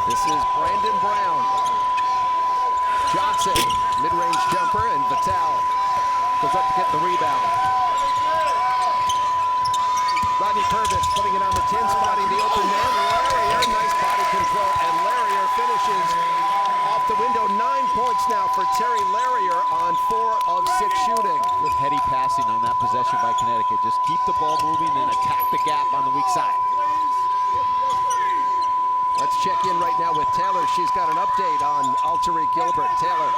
This is Brandon Brown. Johnson, mid-range jumper, and Vital goes up to get the rebound. Rodney Purvis putting it on the 10, spotting the open man. Larrier, nice body control, and Larrier finishes off the window. 9 points now for Terry Larrier on 4 of 6 shooting. With heady passing on that possession by Connecticut. Just keep the ball moving, then attack the gap on the weak side. Let's check in right now with Taylor. She's got an update on Tariq Gilbert. Taylor.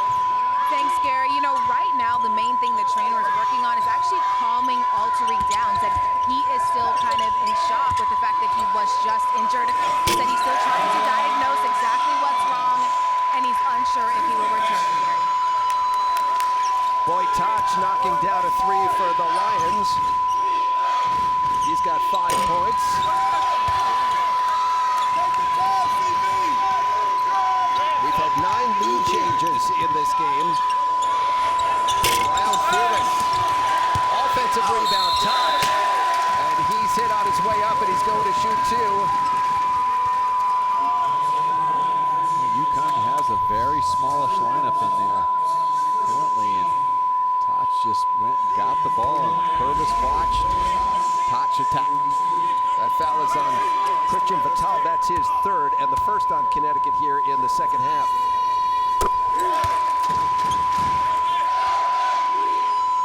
Thanks, Gary. You know, right now, the main thing the trainer is working on is actually calming Tariq down. Said he is still kind of in shock with the fact that he was just injured. He said he's still trying to diagnose exactly what's wrong, and he's unsure if he will return, Gary. Boy, Toch knocking down a 3 for the Lions. He's got 5 points. We've had 9 lead changes in this game. Brown fearless. Offensive rebound, touch. And he's hit on his way up, and he's going to shoot 2. UConn has a very smallish lineup in there currently, and Toch just went and got the ball, and Purvis watched. Toch attacked. That foul is on Christian Vital. That's his 3rd, and the 1st on Connecticut here in the second half.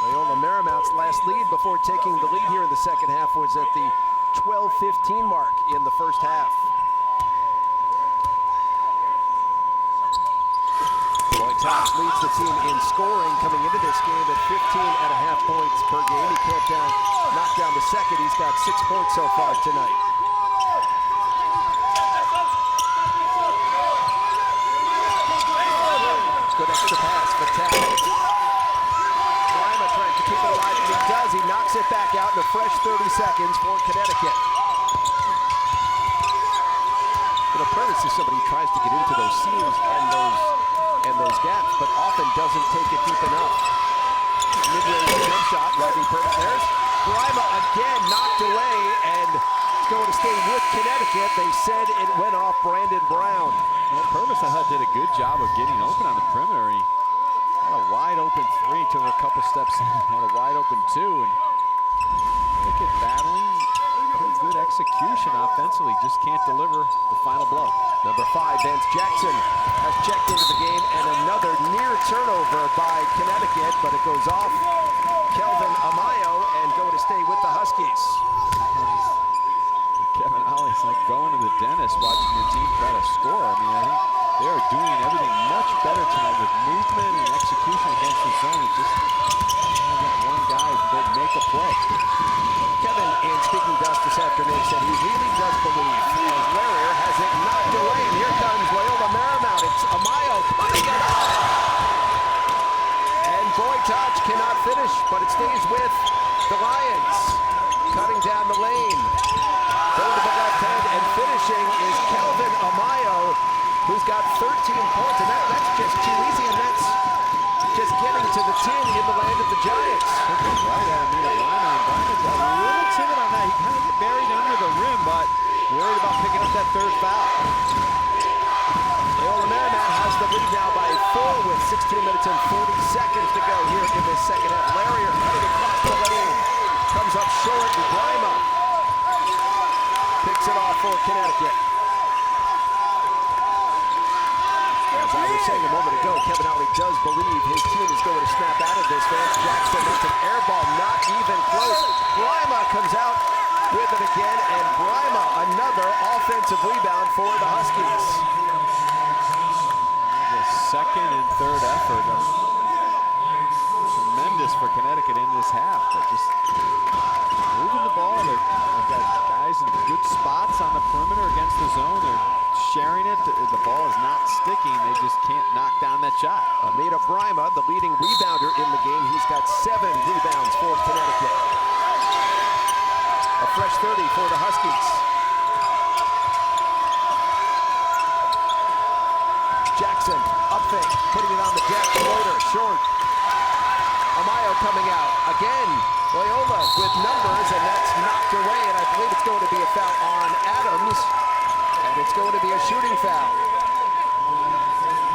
Loyola Marymount's last lead before taking the lead here in the second half was at the 12:15 mark in the first half. Boytosh leads the team in scoring coming into this game at 15.5 points per game. He can't knock down the second. He's got 6 points so far tonight. Good extra pass, Vital. Lima trying to keep it alive, and he does. He knocks it back out in a fresh 30 seconds for Connecticut. You know, Purvis is somebody who tries to get into those seams and those gaps, but often doesn't take it deep enough. Mid-range jump shot, Rodney Purvis. There's Lima again, knocked away, and going to stay with Connecticut. They said it went off Brandon Brown. Well, Purvis, I thought, did a good job of getting open on the perimeter. He had a wide open 3, took a couple steps in, had a wide open 2, and look at battling. Pretty good execution offensively, just can't deliver the final blow. Number 5, Vance Jackson, has checked into the game, and another near turnover by Connecticut, but it goes off Kelvin Amayo and going to stay with the Huskies. Kevin Ollie's like going to the dentist watching your team try to score. I mean, I think they are doing everything much better tonight with movement and execution against the zone. It's just that one guy who can make a play. Kevin, in speaking to us this afternoon, said he really does believe as Larrier has it knocked away, and here comes Loyola Marymount. It's Amayo putting it up. And Boytosh cannot finish, but it stays with the Lions. Cutting down the lane. Going to the left hand and finishing is Kelvin Amayo, who's got 13 points, and that's just too easy, and that's just getting to the tin in the land of the Giants. Right out of me, Brian's a little timid on that. He kind of get buried under the rim, but worried about picking up that 3rd foul. Loyola Marymount has the lead now by 4 with 16 minutes and 40 seconds to go here in this second half. Larrier cutting across the lane. Comes up short, and Lima picks it off for Connecticut. As I was saying a moment ago, Kevin Ollie does believe his team is going to snap out of this. Vance Jackson, that's an air ball, not even close. Lima comes out with it again, and Lima, another offensive rebound for the Huskies. The 2nd and 3rd effort. Tremendous for Connecticut in this half, but just moving the ball. They've got guys in good spots on the perimeter against the zone. They're sharing it. The ball is not sticking. They just can't knock down that shot. Amita Brima, the leading rebounder in the game. He's got 7 rebounds for Connecticut. A fresh 30 for the Huskies. Jackson, up fake, putting it on the deck. Loiter, short. Amayo coming out. Again, Loyola with numbers, and that's knocked away, and I believe it's going to be a foul on Adams, and it's going to be a shooting foul.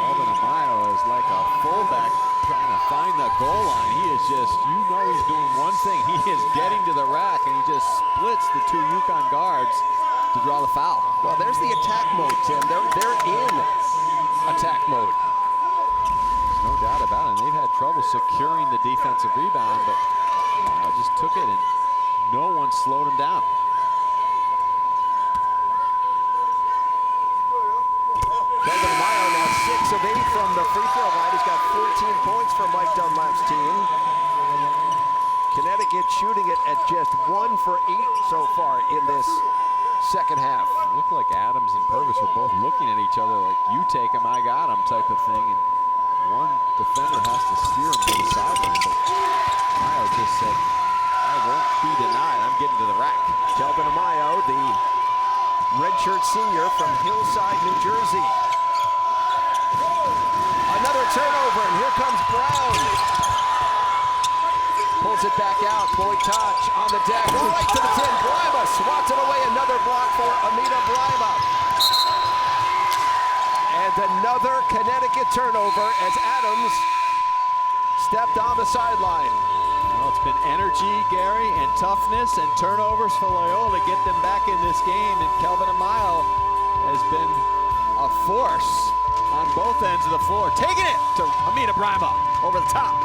Kelvin Amayo is like a fullback trying to find the goal line. He is just, you know he's doing one thing. He is getting to the rack, and he just splits the 2 UConn guards to draw the foul. Well, there's the attack mode, Tim. They're in attack mode. No doubt about it. And they've had trouble securing the defensive rebound, but Amayo just took it, and no one slowed him down. Kelvin Amayo now 6 of 8 from the free throw line. He's got 14 points for Mike Dunlap's team. Connecticut shooting it at just 1 for 8 so far in this second half. It looked like Adams and Purvis were both looking at each other like, you take him, I got him type of thing. And one defender has to steer him to the sideline, but Amayo just said, I won't be denied. I'm getting to the rack. Kelvin Amayo, the redshirt senior from Hillside, New Jersey. Another turnover, and here comes Brown. Pulls it back out. Boyd Touch on the deck, right to the 10. Brima swats it away. Another block for Amita Brima. And another Connecticut turnover as Adams stepped on the sideline. Well, it's been energy, Gary, and toughness and turnovers for Loyola to get them back in this game. And Kelvin Amayo has been a force on both ends of the floor. Taking it to Amita Brima over the top.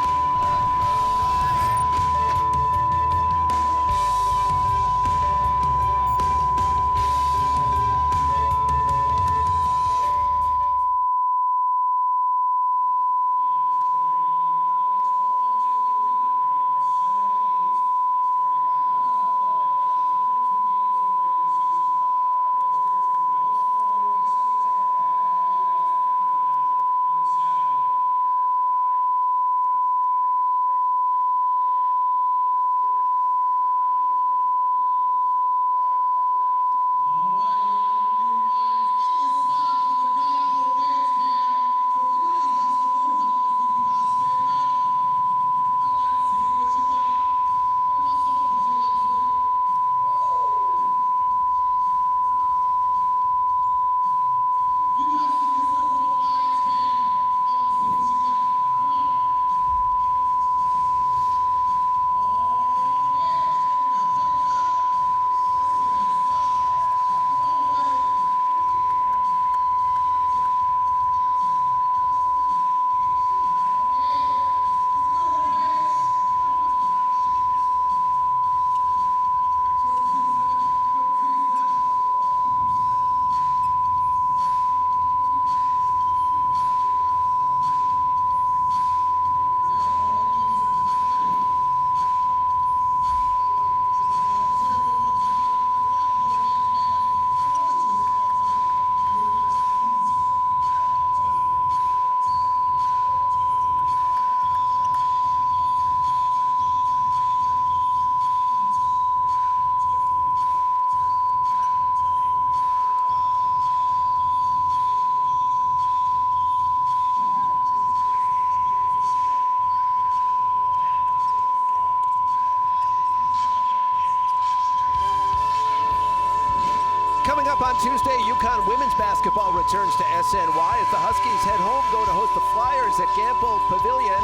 Coming up on Tuesday, UConn women's basketball returns to SNY as the Huskies head home, go to host the Flyers at Gamble Pavilion.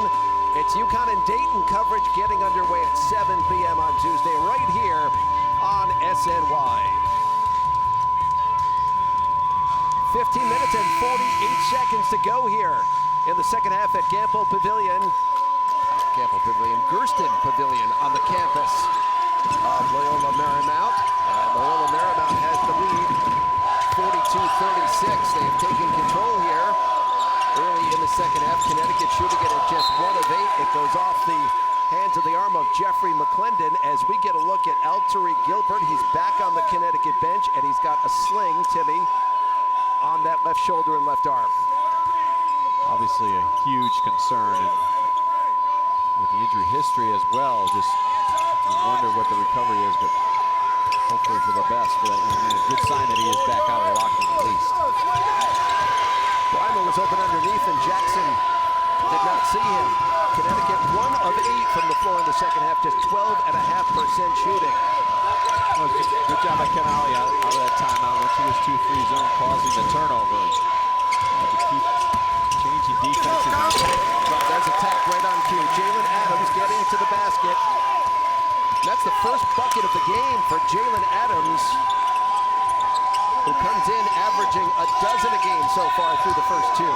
It's UConn and Dayton coverage getting underway at 7 p.m. on Tuesday right here on SNY. 15 minutes and 48 seconds to go here in the second half at Gamble Pavilion. Gersten Pavilion on the campus of Loyola Marymount. Loyola Marymount has the lead, 42-36. They have taken control here early in the second half. Connecticut shooting it at just 1 of 8. It goes off the hands of the arm of Jeffrey McClendon as we get a look at Elteri Gilbert. He's back on the Connecticut bench, and he's got a sling, Timmy, on that left shoulder and left arm. Obviously a huge concern, and with the injury history as well, just you wonder what the recovery is, but hopefully for the best. But a good sign that he is back out of the locker room at least. Brima was open underneath, and Jackson did not see him. Connecticut 1 of 8 from the floor in the second half, just 12.5% shooting. Well, good job by Ken Ollie out of that timeout once he was 2-3 zone, causing the turnover. To keep changing defenses. Well, there's a tap right on cue. Jalen Adams getting to the basket. That's the first bucket of the game for Jalen Adams, who comes in averaging a dozen a game so far through the first 2.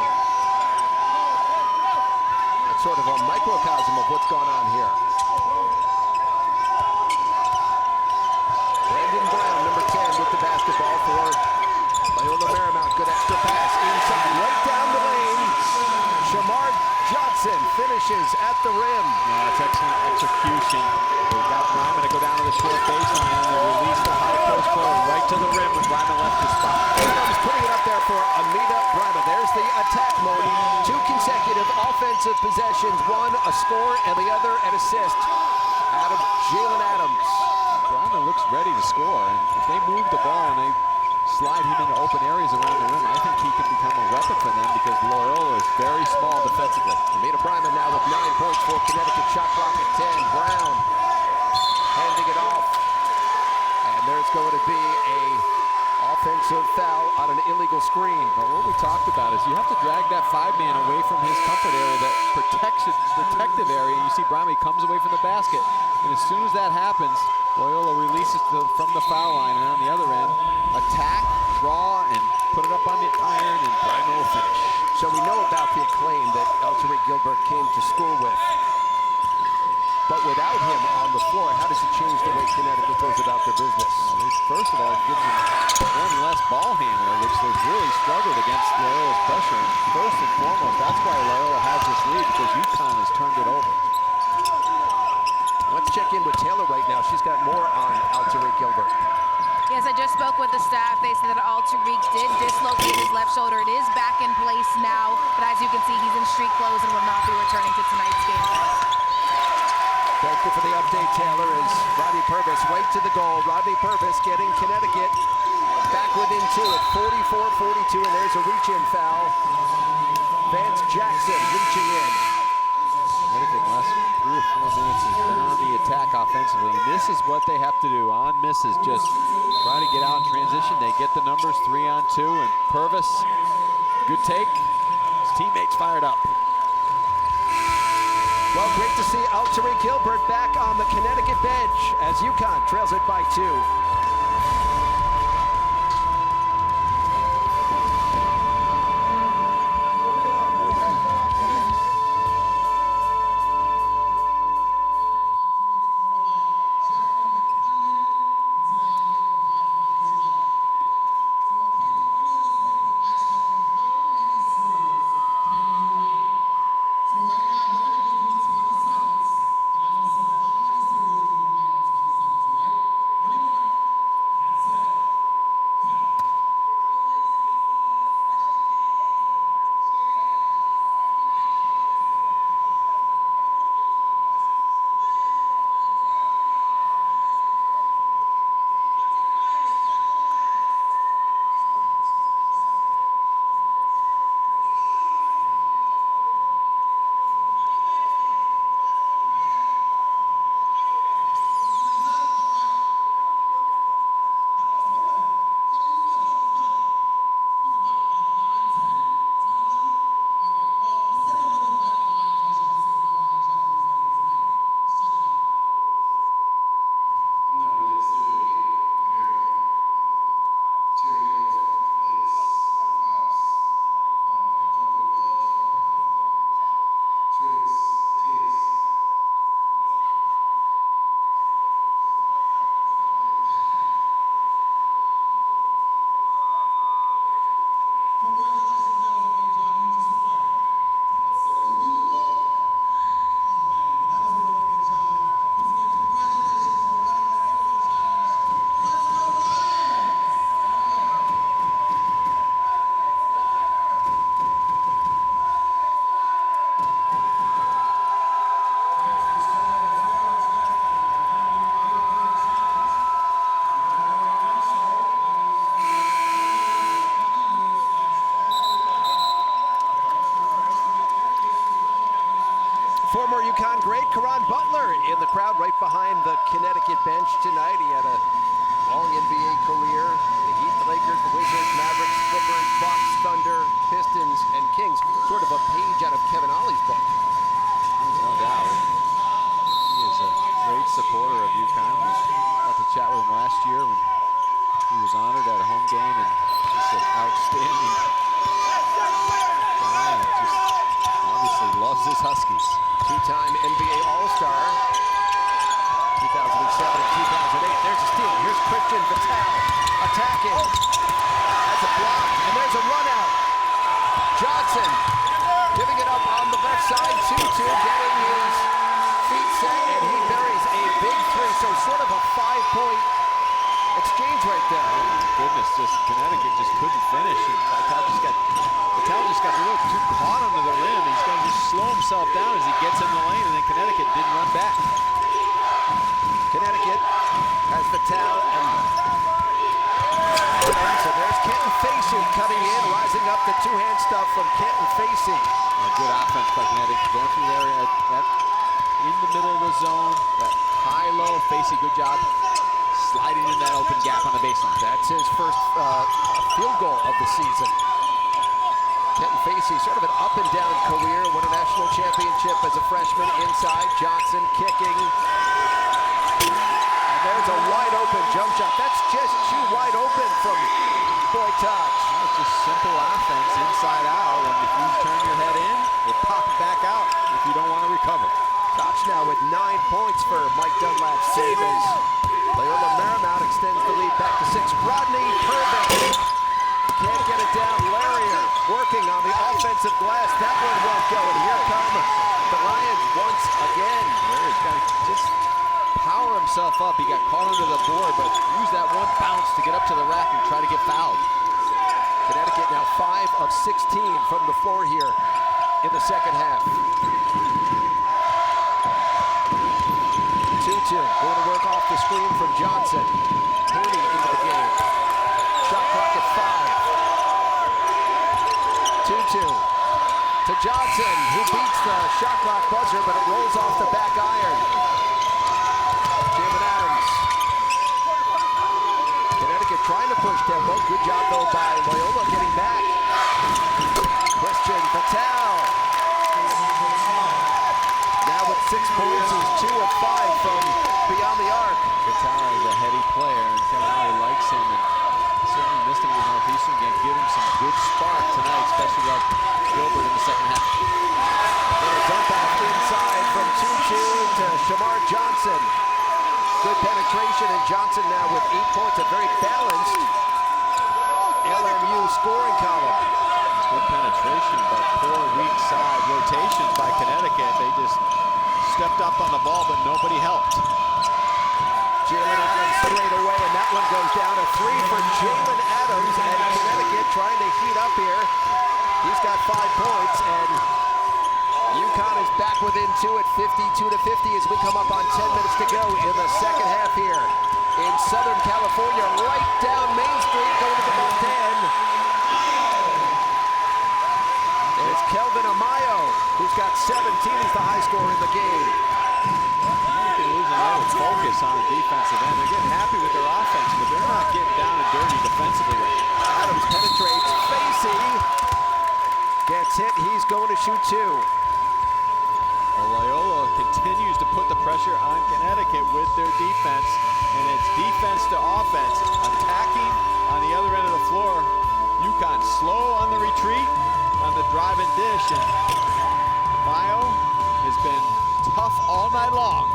That's sort of a microcosm of what's gone on here. Brandon Brown, number 10, with the basketball for Loyola Marymount. Good extra pass inside, right down the lane. Shamar Johnson finishes at the rim. Yeah, that's excellent execution. They got Brima to go down to the short baseline, and they release the high post player right to the rim when Brima left his spot. Adams putting it up there for Amita Brima. There's the attack mode. 2 consecutive offensive possessions, one a score and the other an assist. out of Jalen Adams. Browner looks ready to score, and if they move the ball and they slide him into open areas around the rim, I think he can become a weapon for them because Loyola is very small defensively. Amita Bryman now with 9 points for Connecticut. Shot clock at 10. Brown handing it off. And there's going to be a offensive foul on an illegal screen. But what we talked about is you have to drag that 5-man away from his comfort area, that protective area. And you see Bryman comes away from the basket. And as soon as that happens, Loyola releases from the foul line, and on the other end, attack, draw, and put it up on the iron, and Bryman will finish. So we know about the acclaim that Tariq Gilbert came to school with. But without him on the floor, how does it change the way Connecticut goes about their business? First of all, it gives them one less ball handler, which they've really struggled against Loyola's pressure. And first and foremost, that's why Loyola has this lead, because UConn has turned it over. Let's check in with Taylor right now. She's got more on Tariq Gilbert. Yes, I just spoke with the staff. They said that Tariq did dislocate his left shoulder. It is back in place now, but as you can see, he's in street clothes and will not be returning to tonight's game. Thank you for the update, Taylor, as Rodney Purvis right to the goal. Rodney Purvis getting Connecticut back within 2 at 44-42, and there's a reach-in foul. Vance Jackson reaching in. Connecticut last 3 or 4 minutes has been on the attack offensively, and this is what they have to do on misses. Just try to get out in transition. They get the numbers 3 on 2, and Purvis, good take. His teammates fired up. Well, great to see Tariq Gilbert back on the Connecticut bench as UConn trails it by 2. Former UConn great Caron Butler in the crowd right behind the Connecticut bench tonight. He had a long NBA career. The Heat, the Lakers, the Wizards, Mavericks, Clippers, Bucks, Thunder, Pistons, and Kings. Sort of a page out of Kevin Ollie's book. No doubt. He is a great supporter of UConn. We got to chat with him last year when he was honored at a home game, and just an outstanding guy. Just obviously loves his Huskies. Two-time NBA All-Star, 2007 and 2008. There's a steal. Here's Christian Vitale attacking. Has a block, and there's a run out. Johnson giving it up on the left side. 2-2, getting his feet set, and he buries a big 3. So sort of a 5-point exchange right there. Oh my goodness, just Connecticut just couldn't finish. And Vitale just got a little too caught under the rim. He's going to just slow himself down as he gets in the lane, and then Connecticut didn't run back. Connecticut has the towel, and so there's Kenton Facey cutting in, rising up the two-hand stuff from Kenton Facey. A good offense by Connecticut, going through there in the middle of the zone, that high-low. Facey, good job sliding in that open gap on the baseline. That's his first field goal of the season. Kenton Facey, sort of an up-and-down career, won a national championship as a freshman inside. Johnson kicking. And there's a wide-open jump shot. That's just too wide open from Boy Touch. It's just simple offense, inside out, and if you turn your head in, you'll pop it back out if you don't want to recover. Touch now with 9 points for Mike Dunlap's Sabres. Loyola Marymount extends the lead back to 6. Rodney Purvis can't get it down. Larrier working on the offensive glass. That one won't go, and here come the Lions once again. Larrier's got to just power himself up. He got caught under the board, but use that one bounce to get up to the rack and try to get fouled. Connecticut now 5 of 16 from the floor here in the second half. 2-2, going to work off the screen from Johnson. Mooney into the game. Shot clock at 5. 2-2 to Johnson, who beats the shot clock buzzer, but it rolls off the back iron. Jalen Adams. Connecticut trying to push tempo. Good job, though, by Loyola getting back. Christian Patel. Now with 6 points, he's 2 of 5 from beyond the arc. Patel is a heady player, and Ken likes him. And certainly missed him in the Northeastern game. Give him some good spark tonight, especially without Gilbert in the second half. Little dump off inside from 2-2 to Shamar Johnson. Good penetration, and Johnson now with 8 points. A very balanced LMU scoring column. Good penetration, but poor weak side rotations by Connecticut. They just stepped up on the ball, but nobody helped. Jalen Adams straight away, and that one goes down. A 3 for Jalen Adams, and Connecticut trying to heat up here. He's got 5 points, and UConn is back within 2 at 52-50 as we come up on 10 minutes to go in the second half here in Southern California, right down Main Street, going to the left hand. It's Kelvin Amayo, who's got 17. He's the high scorer in the game. They're losing a little focus on the defensive end. They're getting happy with their offense, but they're not getting down and dirty defensively. Adams penetrates. Facey gets hit. He's going to shoot 2. Well, Loyola continues to put the pressure on Connecticut with their defense, and it's defense to offense. Attacking on the other end of the floor. UConn slow on the retreat, on the drive and dish, and Mayo has been tough all night long,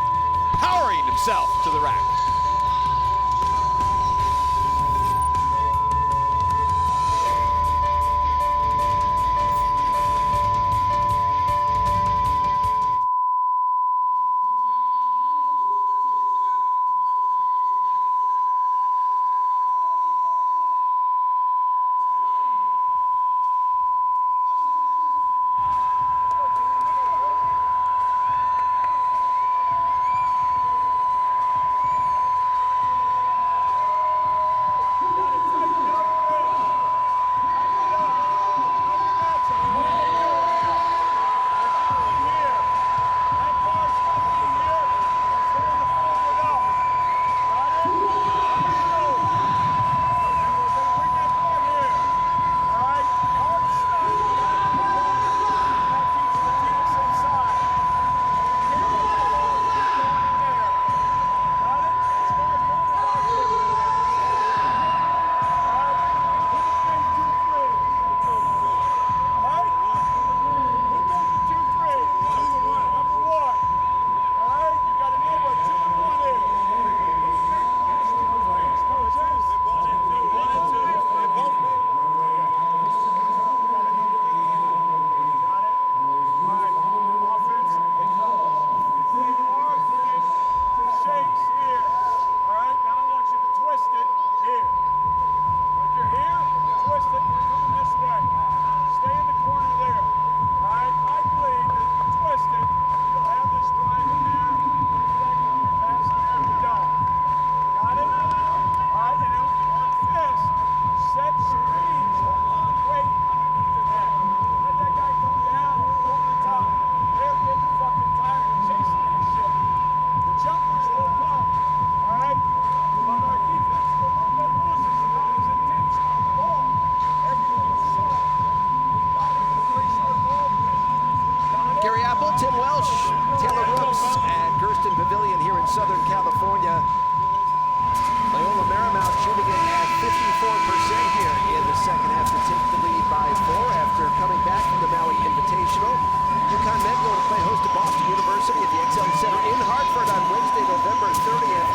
powering himself to the rack. Southern California. Loyola Marymount shooting it at 54% here in the second half to take the lead by 4 after coming back from the Maui Invitational. UConn men going to play host to Boston University at the XL Center in Hartford on Wednesday, November 30th.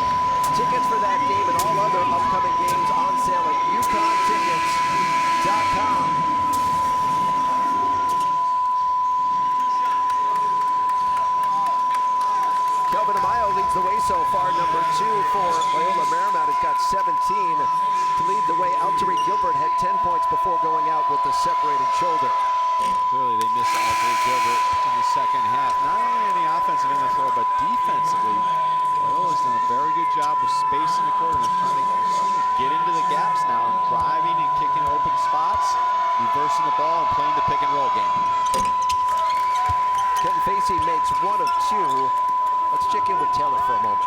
Tickets for that game and all other upcoming games on sale at uconntickets.com. Kelvin Amayo leads the way so far. Number 2 for Loyola Marymount has got 17 to lead the way. Alterique Gilbert had 10 points before going out with the separated shoulder. Clearly they missed Alterique Gilbert in the second half. Not only in the offensive end of the floor, but defensively. Loyola's done a very good job of spacing the court and trying to get into the gaps now and driving and kicking open spots, reversing the ball and playing the pick and roll game. Kenton Facey makes 1 of 2. Let's check in with Taylor for a moment.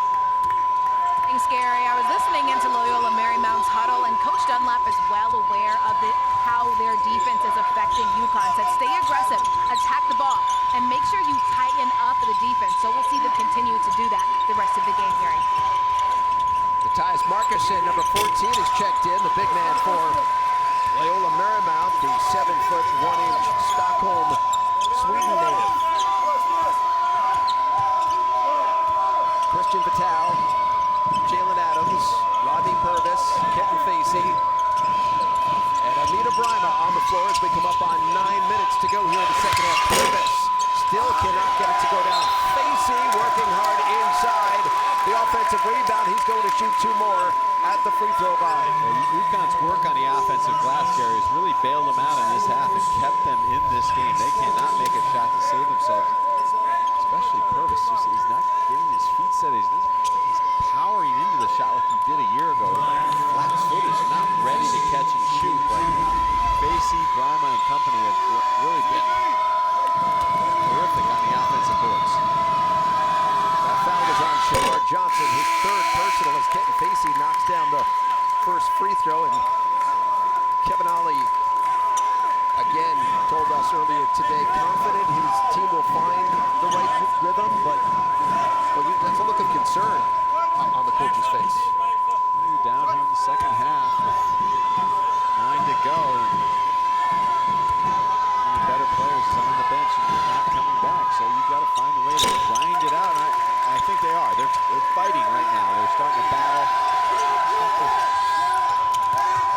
Thanks, Gary. I was listening into Loyola Marymount's huddle, and Coach Dunlap is well aware of how their defense is affecting UConn. Said stay aggressive, attack the ball, and make sure you tighten up the defense. So we'll see them continue to do that the rest of the game, Gary. Matthias Markussen, number 14, is checked in. The big man for Loyola Marymount, the 7-foot 1-inch Stockholm, Sweden native. Christian Vital, Jalen Adams, Rodney Purvis, Kenton Facey, and Amita Brima on the floor as we come up on 9 minutes to go here in the second half. Purvis still cannot get it to go down. Facey working hard inside. The offensive rebound. He's going to shoot 2 more at the free throw line. Well, UConn's work on the offensive glass, Gary, has really bailed them out in this half and kept them in this game. They cannot make a shot to save themselves. Especially Purvis, he's not getting his feet set. He's powering into the shot like he did a year ago. Flat footed, not ready to catch and shoot. But Facey, Brima, and company have really been terrific on the offensive boards. That foul was on Shamar Johnson, his 3rd personal, as Kenton Facey knocks down the first free throw. And Kevin Ollie again told us earlier today, confident his team will find the right rhythm, but that's a look of concern on the coach's face. You're down here in the second half with 9 to go. And the better players is on the bench and you're not coming back, so you've got to find a way to grind it out. And I think they are. They're fighting right now. They're starting to battle.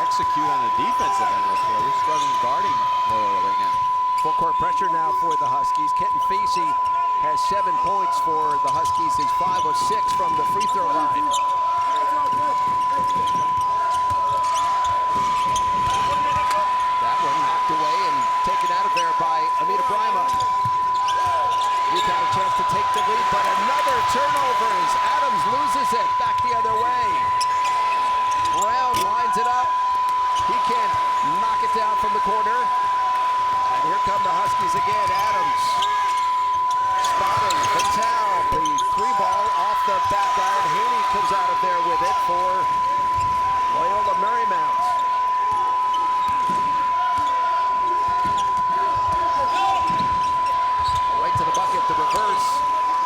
Execute on the defensive end of the floor. They're starting guarding Loyola right now. Full court pressure now for the Huskies. Kenton Facey has 7 points for the Huskies. He's 5 of 6 from the free throw line. That one knocked away and taken out of there by Amita Brima. You got a chance to take the lead, but another turnover as Adams loses it back the other way. Brown lines it up. He can't knock it down from the corner. And here come the Huskies again. Adams spotting Vital. The 3-ball off the back iron. Haney comes out of there with it for Loyola Marymount. Right to the bucket. The reverse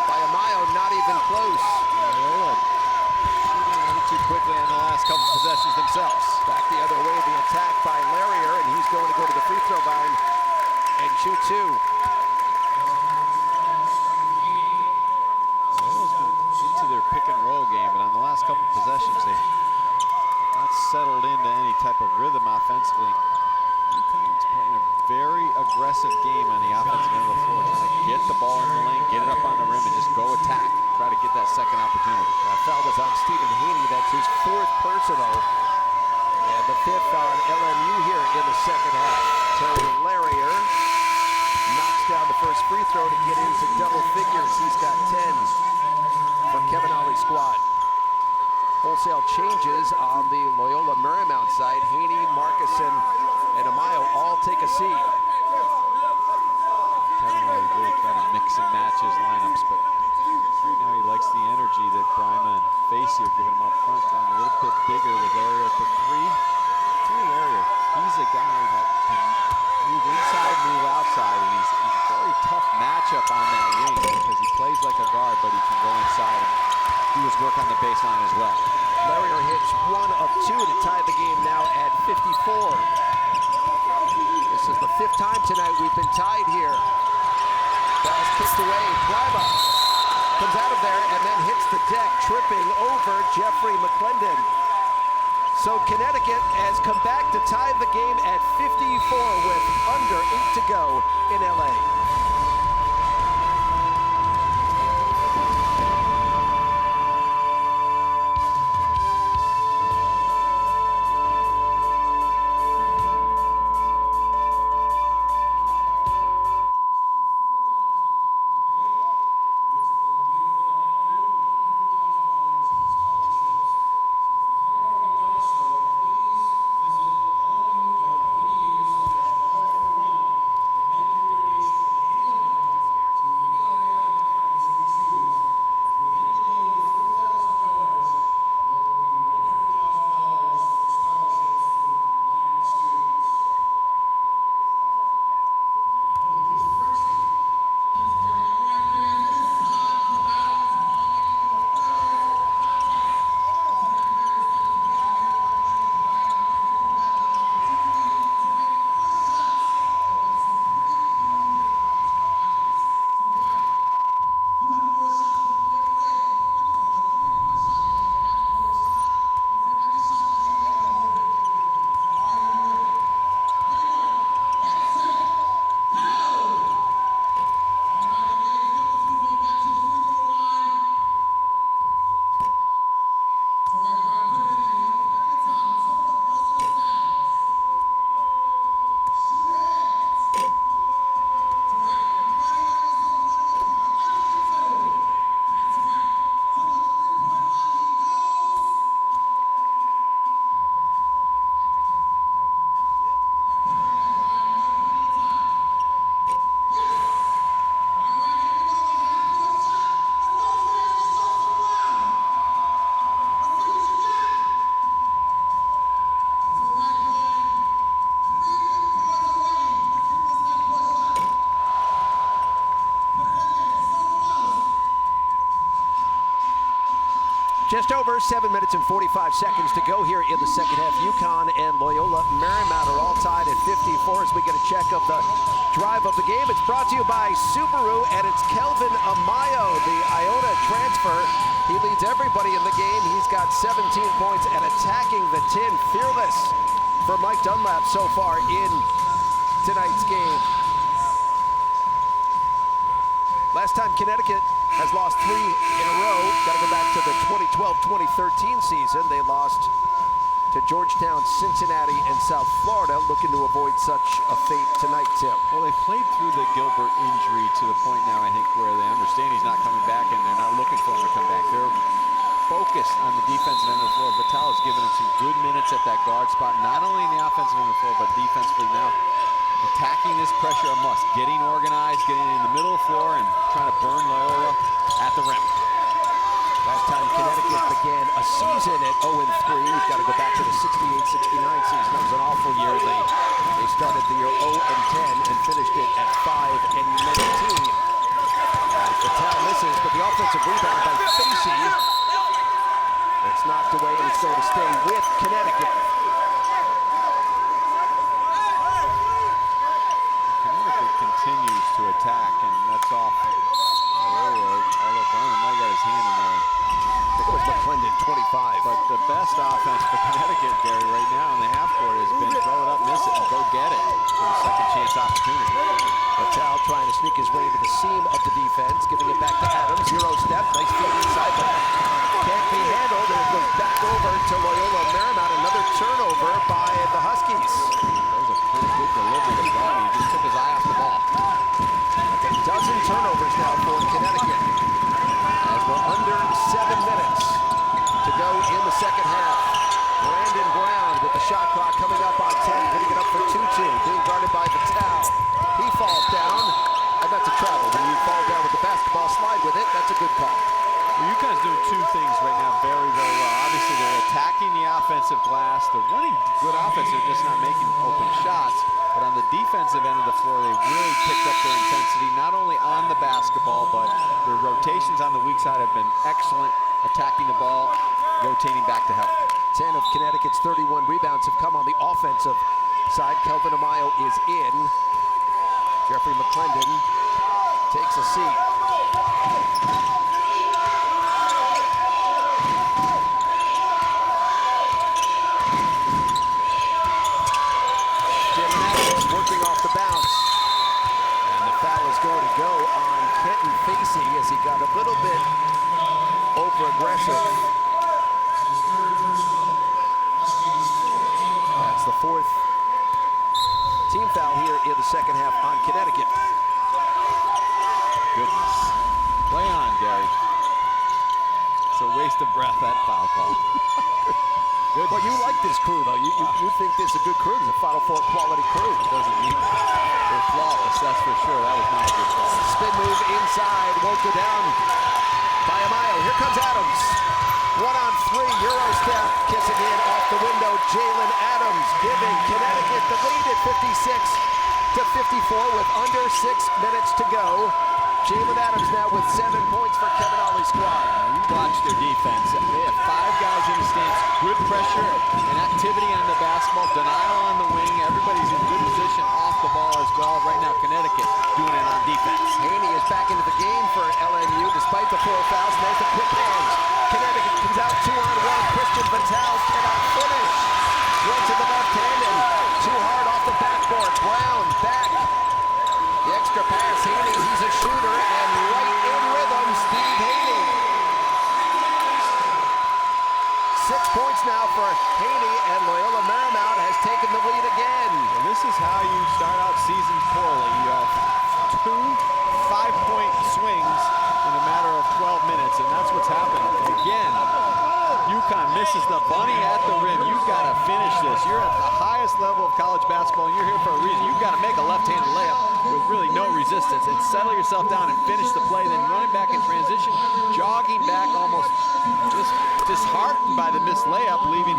by Amayo. Not even close. Loyola too quickly on the last couple possessions themselves. Back the other way, the attack by Larrier, and he's going to go to the free throw line and shoot 2. Loyola's been into their pick and roll game, but on the last couple possessions, they've not settled into any type of rhythm offensively. UConn's playing a very aggressive game on the offensive end of the floor, trying to get the ball in the lane, get it up on the rim, and just go attack. Try to get that second opportunity. That foul was on Stephen Haney. That's his 4th personal. And the 5th on LMU here in the second half. Terry Larrier knocks down the first free throw to get into double figures. He's got 10 for Kevin Ollie's squad. Wholesale changes on the Loyola Marymount side. Haney, Markussen, and Amayo all take a seat. Kevin Ollie really trying to mix and match his lineups, but right now he likes the energy that Brima and Facey are giving him up front, going a little bit bigger with Larrier at the 3. Larrier, he's a guy that can move inside, move outside, and he's a very tough matchup on that wing because he plays like a guard, but he can go inside and do his work on the baseline as well. Larrier hits 1 of 2 to tie the game now at 54. This is the 5th time tonight we've been tied here. Ball's kicked away. Blyba comes out of there and then hits the deck, tripping over Jeffrey McClendon. So Connecticut has come back to tie the game at 54 with under 8 to go in LA. Just over 7 minutes and 45 seconds to go here in the second half. UConn and Loyola Marymount are all tied at 54 as we get a check of the drive of the game. It's brought to you by Subaru, and it's Kelvin Amayo, the Iona transfer. He leads everybody in the game. He's got 17 points and attacking the tin. Fearless for Mike Dunlap so far in tonight's game. Last time Connecticut has lost 3 in a row. Got to go back to the 2012-2013 season. They lost to Georgetown, Cincinnati, and South Florida, looking to avoid such a fate tonight, Tim. Well, they played through the Gilbert injury to the point now, I think, where they understand he's not coming back and they're not looking for him to come back. They're focused on the defensive end of the floor. Vital has given him some good minutes at that guard spot, not only in the offensive end of the floor, but defensively now. Attacking this pressure a must, getting organized, getting in the middle of the floor, and trying to burn Loyola at the rim. Last time Connecticut began a season at 0-3. We've got to go back to the 68-69 season. That was an awful year. They started the year 0-10 and finished it at 5-19. Vital misses, but the offensive rebound by Facey. It's knocked away, and it's going to stay with Connecticut. Continues to attack, and that's off. Although Brown might got his hand in there. I think it was McClendon, 25. But the best offense for Connecticut, Gary, right now in the half court has been throw it up, miss it, and go get it for a second chance opportunity. Vital trying to sneak his way into the seam of the defense, giving it back to Adams. 0 step, nice feed inside, but can't be handled, and it goes back over to Loyola Marymount. Another turnover by the Huskies. That was a pretty good delivery to Brown. He just took his eye off the ball. A dozen turnovers now for Connecticut, as we're under 7 minutes to go in the second half. Brandon Brown with the shot clock coming up on 10, putting it up for 2-2, being guarded by Vital. He falls down, and that's a travel. When you fall down with the basketball, slide with it, that's a good call. Well, UConn's doing 2 things right now very, very well. Obviously, they're attacking the offensive glass. They're running good offense. They're just not making open shots. But on the defensive end of the floor, they really picked up their intensity, not only on the basketball, but their rotations on the weak side have been excellent. attacking the ball, rotating back to help. 10 of Connecticut's 31 rebounds have come on the offensive side. Kelvin Amayo is in. Jeffrey McClendon takes a seat. Working off the bounce. And the foul is going to go on Kenton Facey as he got a little bit over-aggressive. That's the fourth team foul here in the second half on Connecticut. Goodness. Play on, Gary. It's a waste of breath, that foul call. Well, you like this crew, though. You think this is a good crew. It's a Final Four quality crew. Doesn't mean they're flawless, that's for sure. That was not a good call. Spin move inside, won't go down by Amayo. Here comes Adams. 1-on-3, Euro step, kissing in off the window. Jalen Adams giving Connecticut the lead at 56-54 with under 6 minutes to go. Jalen Adams now with 7 points for Kevin Ollie's squad. You watch their defense. They have 5 guys in the stance. Good pressure and activity on the basketball. Denial on the wing. Everybody's in good position off the ball as well. Right now, Connecticut doing it on defense. Haney is back into the game for LMU despite the 4 fouls. There's the quick hands. Connecticut comes out 2-on-1. Christian Vitale cannot finish. Went to the left hand and too hard off the backboard. Brown back. The extra pass, Haney, he's a shooter, and right in rhythm, Steve Haney. 6 points now for Haney, and Loyola Marymount has taken the lead again. And this is how you start out seasons poorly. You have 2 5-point swings in a matter of 12 minutes, and that's what's happened. Again, UConn misses the bunny at the rim. You've got to finish this. You're at the highest level of college basketball, and you're here for a reason. You've got to make a left-handed layup with really no resistance and settle yourself down and finish the play, then running back in transition, jogging back almost just disheartened by the missed layup, leaving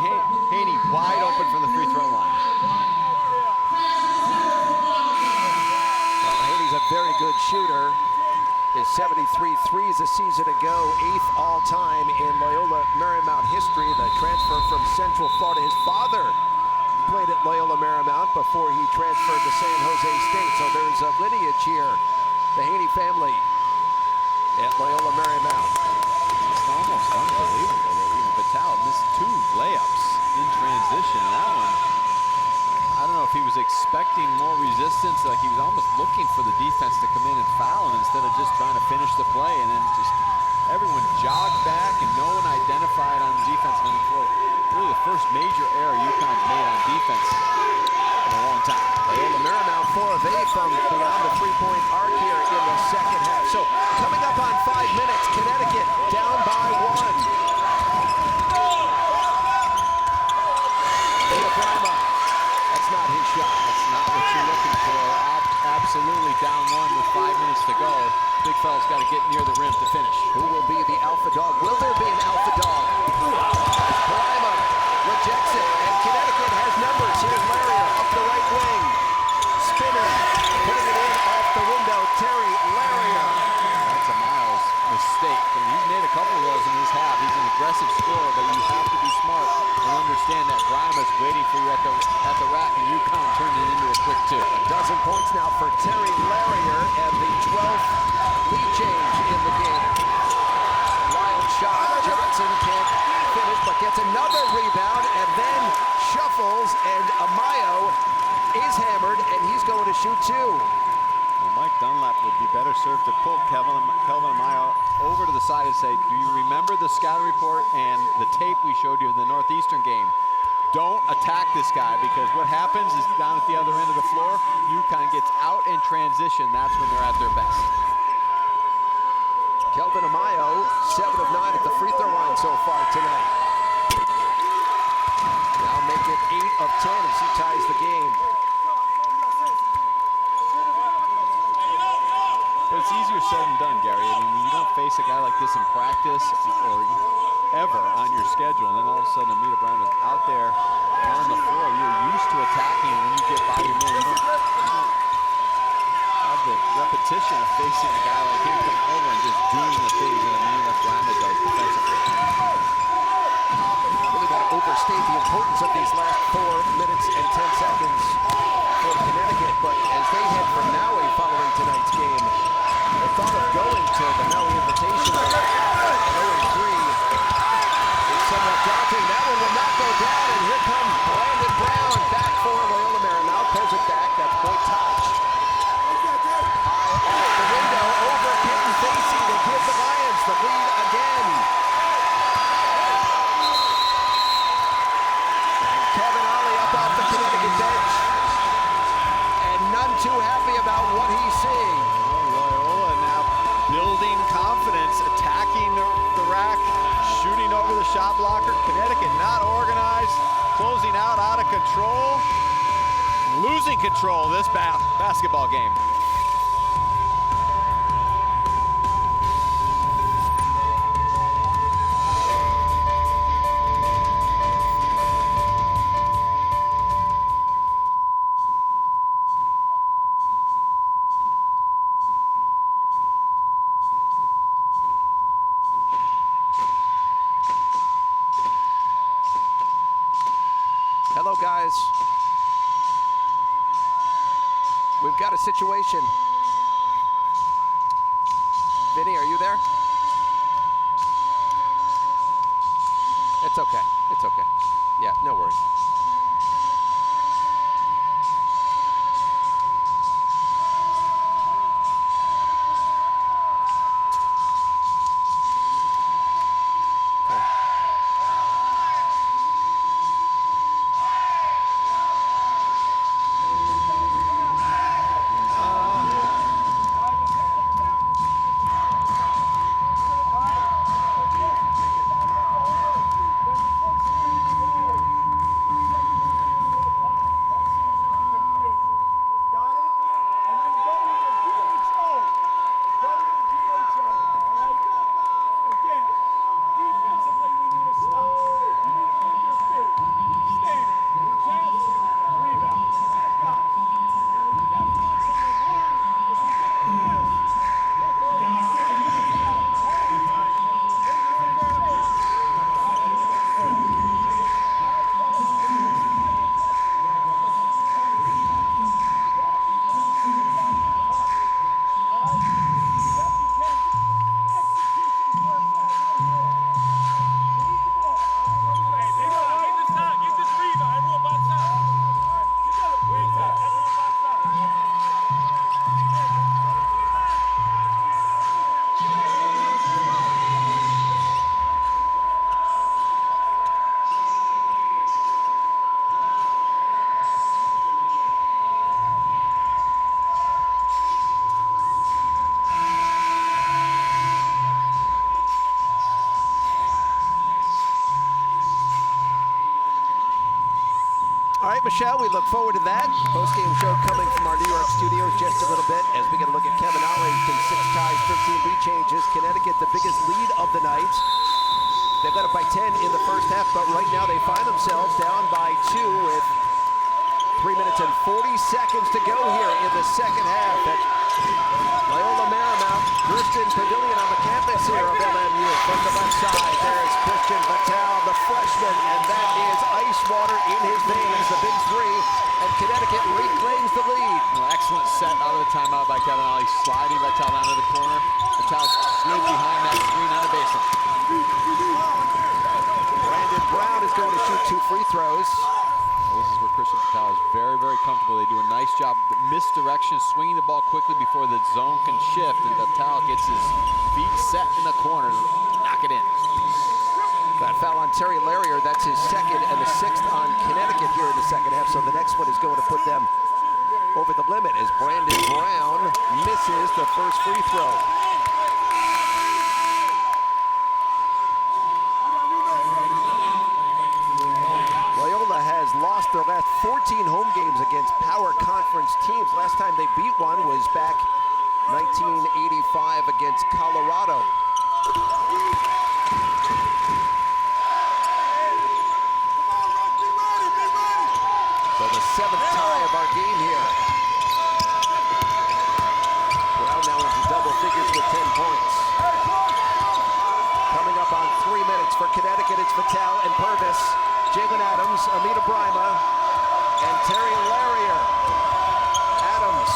Haney wide open from the free throw line. Well, Haney's a very good shooter. His 73 threes a season ago, 8th all-time in Loyola Marymount history. The transfer from Central Florida. His father played at Loyola Marymount before he transferred to San Jose State. So there's a lineage here. The Haney family at Loyola Marymount. It's almost unbelievable that Vitale missed 2 layups in transition. And that one, I don't know if he was expecting more resistance, like he was almost looking for the defense to come in and foul him instead of just trying to finish the play, and then just everyone jogged back and no one identified on the defense. And really the first major error UConn's made on defense in a long time. Loyola Marymount 4 of 8 from beyond the 3-point arc here in the second half. So coming up on 5 minutes, Connecticut down by 1. That's not his shot. That's not what you're looking for. Absolutely down 1 with 5 minutes to go. Big fella's got to get near the rim to finish. Who will be the alpha dog? Will there be an alpha dog? Prima rejects it, and Connecticut has numbers. Here's Larrier up the right wing. Spinning, putting it in off the window. Terry Larrier. That's a Miles mistake, and he's made a couple of those in his half. He's an aggressive scorer, but you have to be smart and understand that Grima's waiting for you at the rack, and UConn turned it into a quick 2. A dozen points now for Terry Larrier, and the 12th lead change in the game. Wild shot. Johnson can't finish, but gets another rebound, and then shuffles, and Amayo is hammered, and he's going to shoot 2. Mike Dunlap would be better served to pull Kelvin Amayo over to the side and say, do you remember the scouting report and the tape we showed you in the Northeastern game? Don't attack this guy, because what happens is down at the other end of the floor, UConn gets out in transition. That's when they're at their best. Kelvin Amayo, 7 of 9 at the free throw line so far tonight. Now make it 8 of 10 as he ties the game. But it's easier said than done, Gary. I mean, you don't face a guy like this in practice or ever on your schedule, and then all of a sudden Amita Brown is out there on the floor. You're used to attacking, and when you get by your man, you don't have the repetition of facing a guy like him coming over and just doing the things that Amita Brown does defensively. overstate the importance of these last 4 minutes and 10 seconds for Connecticut, but as they head for Maui following tonight's game, the thought of going to the Maui Invitational 0-3 is somewhat daunting. That one will not go down, and here comes Brandon Brown back for Loyola Marymount. Pulls it back. That's point touch. High off the window over Kenton Facey to give the Lions the lead again. And Kevin Ollie up off the Connecticut bench, and none too happy about what he's seeing. Loyola now building confidence, attacking the rack, shooting over the shot blocker. Connecticut not organized, closing out of control, losing control of this basketball game. Hello, guys. We've got a situation. Vinny, are you there? It's okay. It's okay. Yeah, no worries. All right, Michelle, we look forward to that. Post-game show coming from our New York studios just a little bit as we get a look at Kevin Ollie in 6 ties, 13 lead changes. Connecticut, the biggest lead of the night. They led it by 10 in the first half, but right now they find themselves down by 2 with 3 minutes and 40 seconds to go here in the second half at Loyola Marymount, Gersten Pavilion on the campus here of LMU. From the left side, there's Christian Vitale, the freshman, and that is ice water in his veins, the big 3, and Connecticut reclaims the lead. Well, excellent set out of the timeout by Kevin Ollie, sliding Vitale down to the corner. Vitale slid behind that screen on the baseline. Brandon Brown is going to shoot 2 free throws. This is where Christian Vitale is very, very comfortable. They do a nice job misdirection, swinging the ball quickly before the zone can shift, and Vitale gets his feet set in the corner to knock it in. That foul on Terry Larrier, that's his second and the 6th on Connecticut here in the second half, so the next one is going to put them over the limit as Brandon Brown misses the first free throw. Loyola has lost their last 14 home games against power conference teams. Last time they beat one was back 1985 against Colorado. So the 7th tie of our game here. Brown now into double figures with 10 points. Coming up on 3 minutes for Connecticut, it's Vitale and Purvis. Jalen Adams, Amita Brima, and Terry Larrier. Adams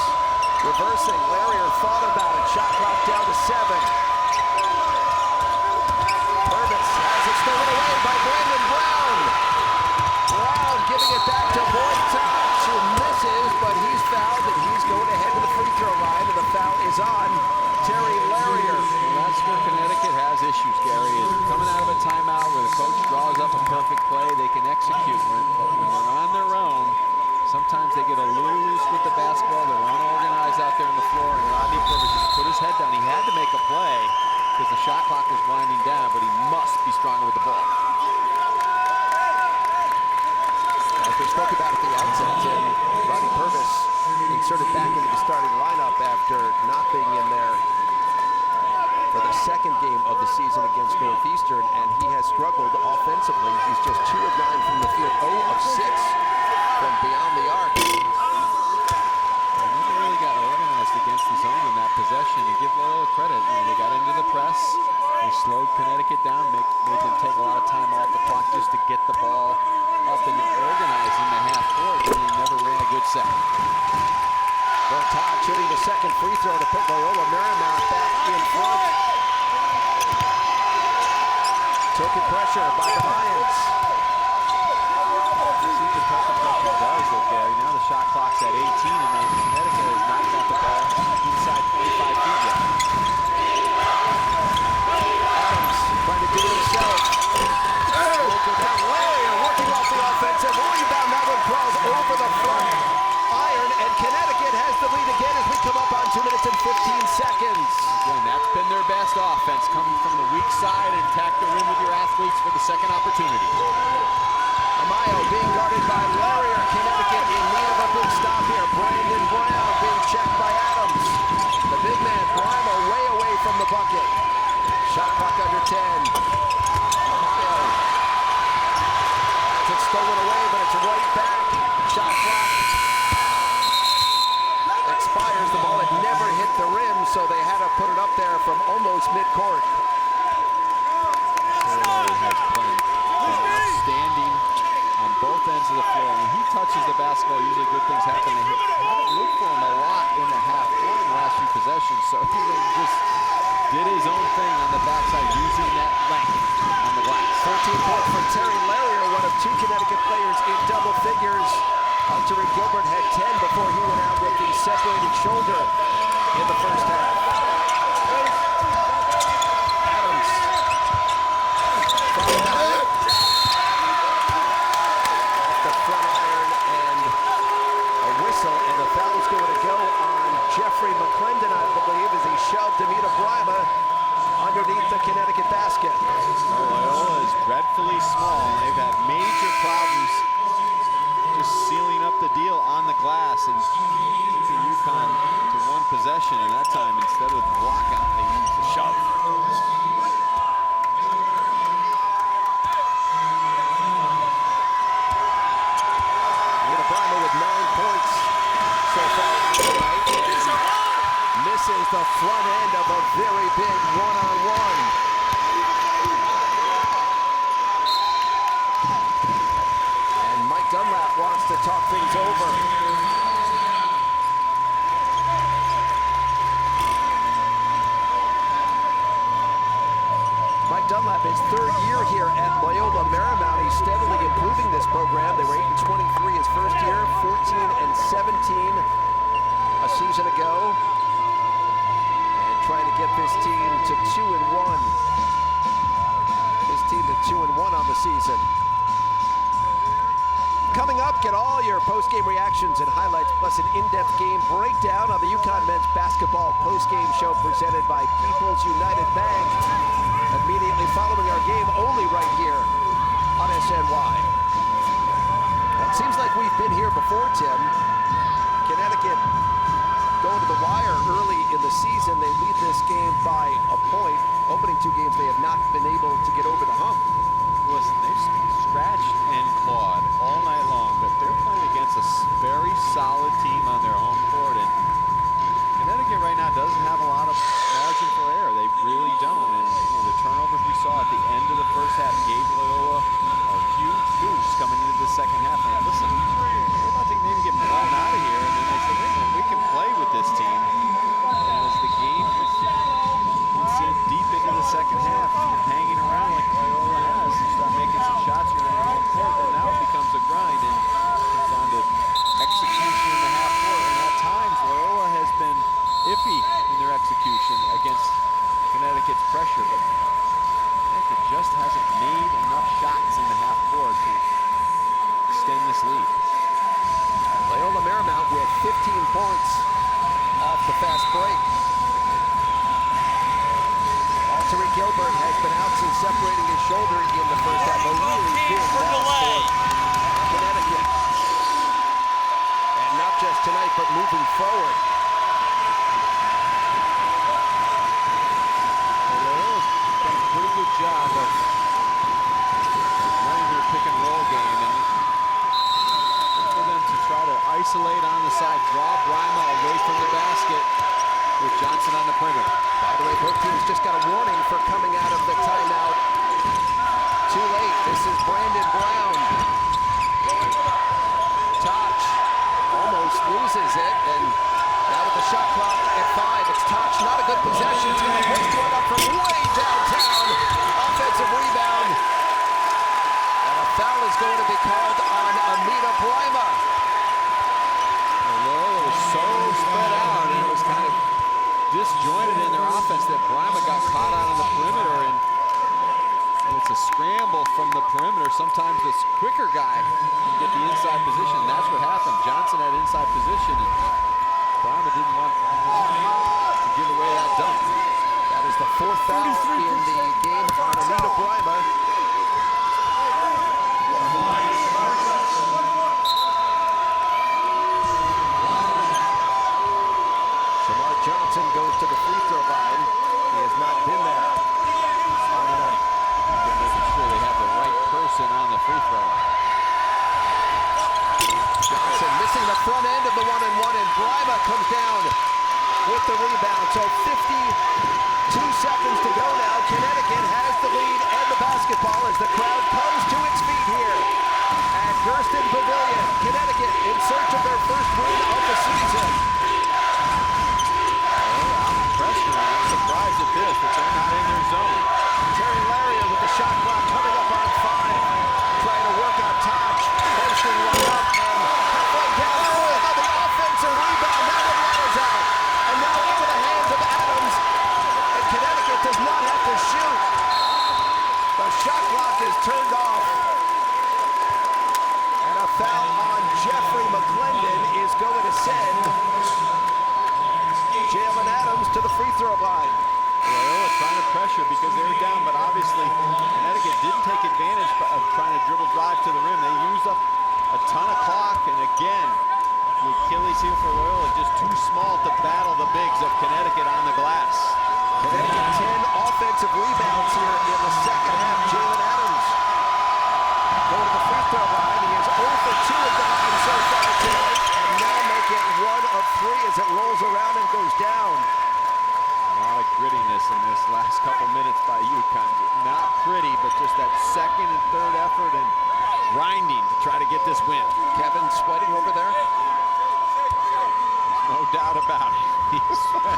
reversing. Larrier thought about it. Shot clock down to 7. Purvis has it stolen away by Brandon Brown. Brown giving it back to Boytosh, who misses, but he's fouled, and he's going ahead to the free throw line, and the foul is on Terry Larrier. Well, that's where Connecticut has issues, Gary. Is coming out of a timeout where the coach draws up a perfect play, they can execute it, but when they're on their own, sometimes they get a little loose with the basketball. They're unorganized out there on the floor, and Rodney Purvis just put his head down. He had to make a play because the shot clock was winding down, but he must be stronger with the ball. As we spoke about at the outset, Tim, Rodney Purvis inserted back into the starting lineup after not being in there for the second game of the season against Northeastern, and he has struggled offensively. He's just 2 of 9 from the field, 0 of 6 from beyond the arc. They never really got organized against the zone in that possession, and give Loyola credit. You know, they got into the press, they slowed Connecticut down, made them take a lot of time off the clock just to get the ball up and organized in the half court, and they never ran a good set. Boytosh hitting the second free throw to put Loyola Marymount back in front. Token pressure by the Lions. See what the token pressure does, though, Gary. Now the shot clock's at 18, and then Connecticut has not got the ball inside 25 feet yet. Adams trying to do it himself. Go down. Larrier working off the offensive rebound. That one crawls over the front iron, and Connecticut has the lead again as we come up on 2 minutes and 15 seconds. Again, that's been their best offense, coming from the weak side and attack the rim with your athletes for the second opportunity. Amayo being guarded by Larrier. Connecticut in need of a big stop here. Brandon Brown being checked by Adams. The big man, Brima, way away from the bucket. Shot clock under 10. Amayo has it stolen away, but it's right back. Shot clock expires. The ball had never hit the rim, so they had to put it up there from almost midcourt. Terry has been outstanding on both ends of the floor. When he touches the basketball, usually good things happen. They haven't looked for him a lot in the half court in the last few possessions, so he just did his own thing on the backside, using that length on the glass. 13 points for Terry Larrier, one of 2 Connecticut players in double figures. Hunter Gilbert had 10 before he went out with the separated shoulder in the first half. Adams. Off the front iron, and a whistle, and the foul is going to go on Jeffrey McClendon, I believe, as he shoved Amita Brima underneath the Connecticut basket. Loyola is dreadfully small, and they've had major problems just sealing up the deal on the glass and keeping UConn to 1 possession, and that time, instead of block out, they used the shove. Amita Brima with 9 points so far tonight, and misses the front end of a very big one-on-one. Dunlap wants to talk things over. Mike Dunlap, his 3rd year here at Loyola Marymount. He's steadily improving this program. They were 8-23 his first year, 14-17 a season ago, and trying to get this team to 2-1. His team to 2-1 on the season. Coming up, get all your post-game reactions and highlights, plus an in-depth game breakdown on the UConn men's basketball post-game show presented by People's United Bank. Immediately following our game, only right here on SNY. Well, it seems like we've been here before, Tim. Connecticut going to the wire early in the season. They lead this game by a point. Opening 2 games, they have not been able to get over the hump. Listen, they've scratched and clawed all night long, but they're playing against a very solid team on their home court, and Connecticut right now doesn't have a lot of margin for error. They really don't, and the turnovers we saw at the end of the first half gave Loyola a huge boost Gilbert has been out since separating his shoulder in the first half. A really big loss for Connecticut. And not just tonight, but moving forward. Loyola's done a pretty good job of running their pick and roll game, and for them to try to isolate on the side, draw Brima away from the basket with Johnson on the perimeter. By the way, both teams just got a warning for coming out of the timeout too late. This is Brandon Brown. Touch almost loses it, and now with the shot clock at 5, it's Touch. Not a good possession. He's going to waste one up from way downtown. Offensive rebound. And a foul is going to be called on Amita Brima. Loyola was so spread out, and it was kind of disjointed in their offense that Brima got caught out on the perimeter, and it's a scramble from the perimeter. Sometimes this quicker guy can get the inside position. That's what happened. Johnson had inside position, and Brima didn't want to give away that dunk. That is the 4th foul in the game on Amita Brima. Johnson goes to the free throw line. He has not been there all night. Making sure they have the right person on the free throw line. Johnson missing the front end of the 1-and-1, and Brima comes down with the rebound. So 52 seconds to go now. Connecticut has the lead and the basketball as the crowd comes to its feet here at Gersten Pavilion. Connecticut in search of their first win of the season. Pressure. I'm surprised at this, but they're not in their zone. Terry Larier with the shot clock coming up on 5. Trying to work on Touch. Posting one up and halfway down. The offensive rebound. Now the ladder's out. And now into the hands of Adams. And Connecticut does not have to shoot. The shot clock is turned off. And a foul on Jeffrey McClendon is going to send Jalen Adams to the free throw line. Loyola trying to pressure because they were down, but obviously Connecticut didn't take advantage of trying to dribble drive to the rim. They used up a ton of clock, and again, the Achilles heel for Loyola just too small to battle the bigs of Connecticut on the glass. Connecticut 10 offensive rebounds here in the second half. Jalen Adams going to the free throw line. He is 0 for 2 at the line so far tonight, and now make it 1 of 3 as it rolls around and goes down. A lot of grittiness in this last couple minutes by UConn. Not pretty, but just that second and third effort and grinding to try to get this win. Kevin sweating over there? There's no doubt about it. He's sweating.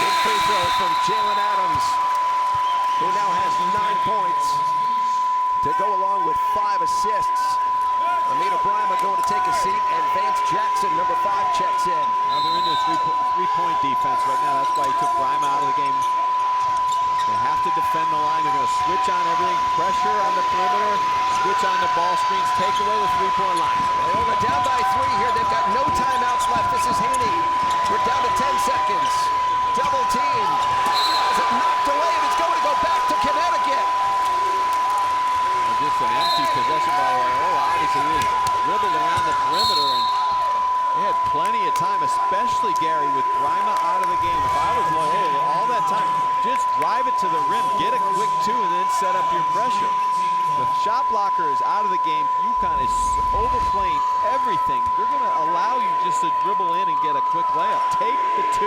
Big free throw from Jalen Adams, who now has 9 points to go along with 5 assists. Amita Brima going to take a seat, and Vance Jackson, number 5, checks in. Now they're in their three-point defense right now. That's why he took Brima out of the game. They have to defend the line. They're going to switch on everything. Pressure on the perimeter, switch on the ball screens, take away the three-point line. Loyola down by 3 here. They've got no timeouts left. This is Haney. We're down to 10 seconds. Double team. Has it knocked away, and it's going to go back to Connecticut. Just an empty possession by Loyola. Obviously, they dribbled around the perimeter, and they had plenty of time, especially Gary, with Brima out of the game. If I was Loyola, all that time, just drive it to the rim, get a quick 2, and then set up your pressure. The shot blocker is out of the game. UConn is overplaying everything. They're going to allow you just to dribble in and get a quick layup. Take the 2,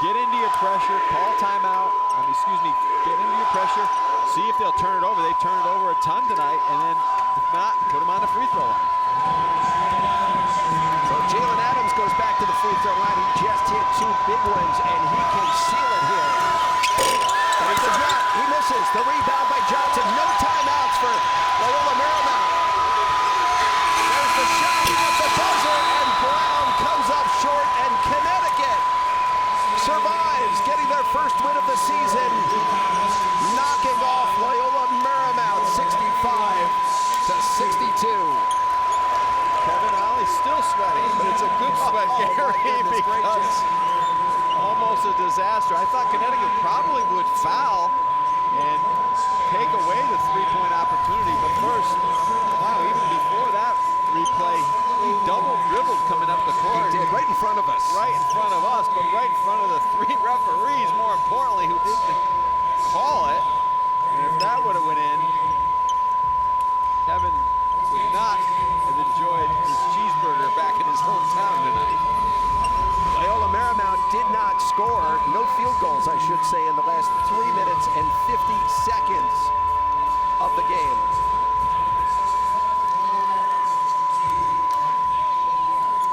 get into your pressure, call timeout. Get into your pressure. See if they'll turn it over. They turned it over a ton tonight, and then if not, put them on the free throw line. So Jalen Adams goes back to the free throw line. He just hit 2 big ones, and he can seal it here. But he does not. He misses. The rebound by Johnson. No timeouts for Loyola Marymount. There's the shot at the buzzer, and Brown comes up short, and Connecticut survives, getting their first win of the season, knocking off Loyola Marymount 65-62. Kevin Ollie still sweating. But it's a good sweat, Gary, because almost a disaster. I thought Connecticut probably would foul and take away the three-point opportunity. But first, wow, even before that replay, he double dribbled coming up the court. He did, right in front of us. Right in front of us, but right in front of the three referees, more importantly, who didn't call it. And if that would have went in, Kevin would not have enjoyed his cheeseburger back in his hometown tonight. Loyola Marymount did not score, no field goals, I should say, in the last 3 minutes and 50 seconds of the game.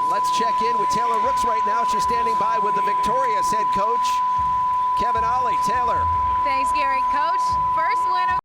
Let's check in with Taylor Rooks right now. She's standing by with the victorious head coach, Kevin Ollie. Taylor. Thanks, Gary. Coach, first winner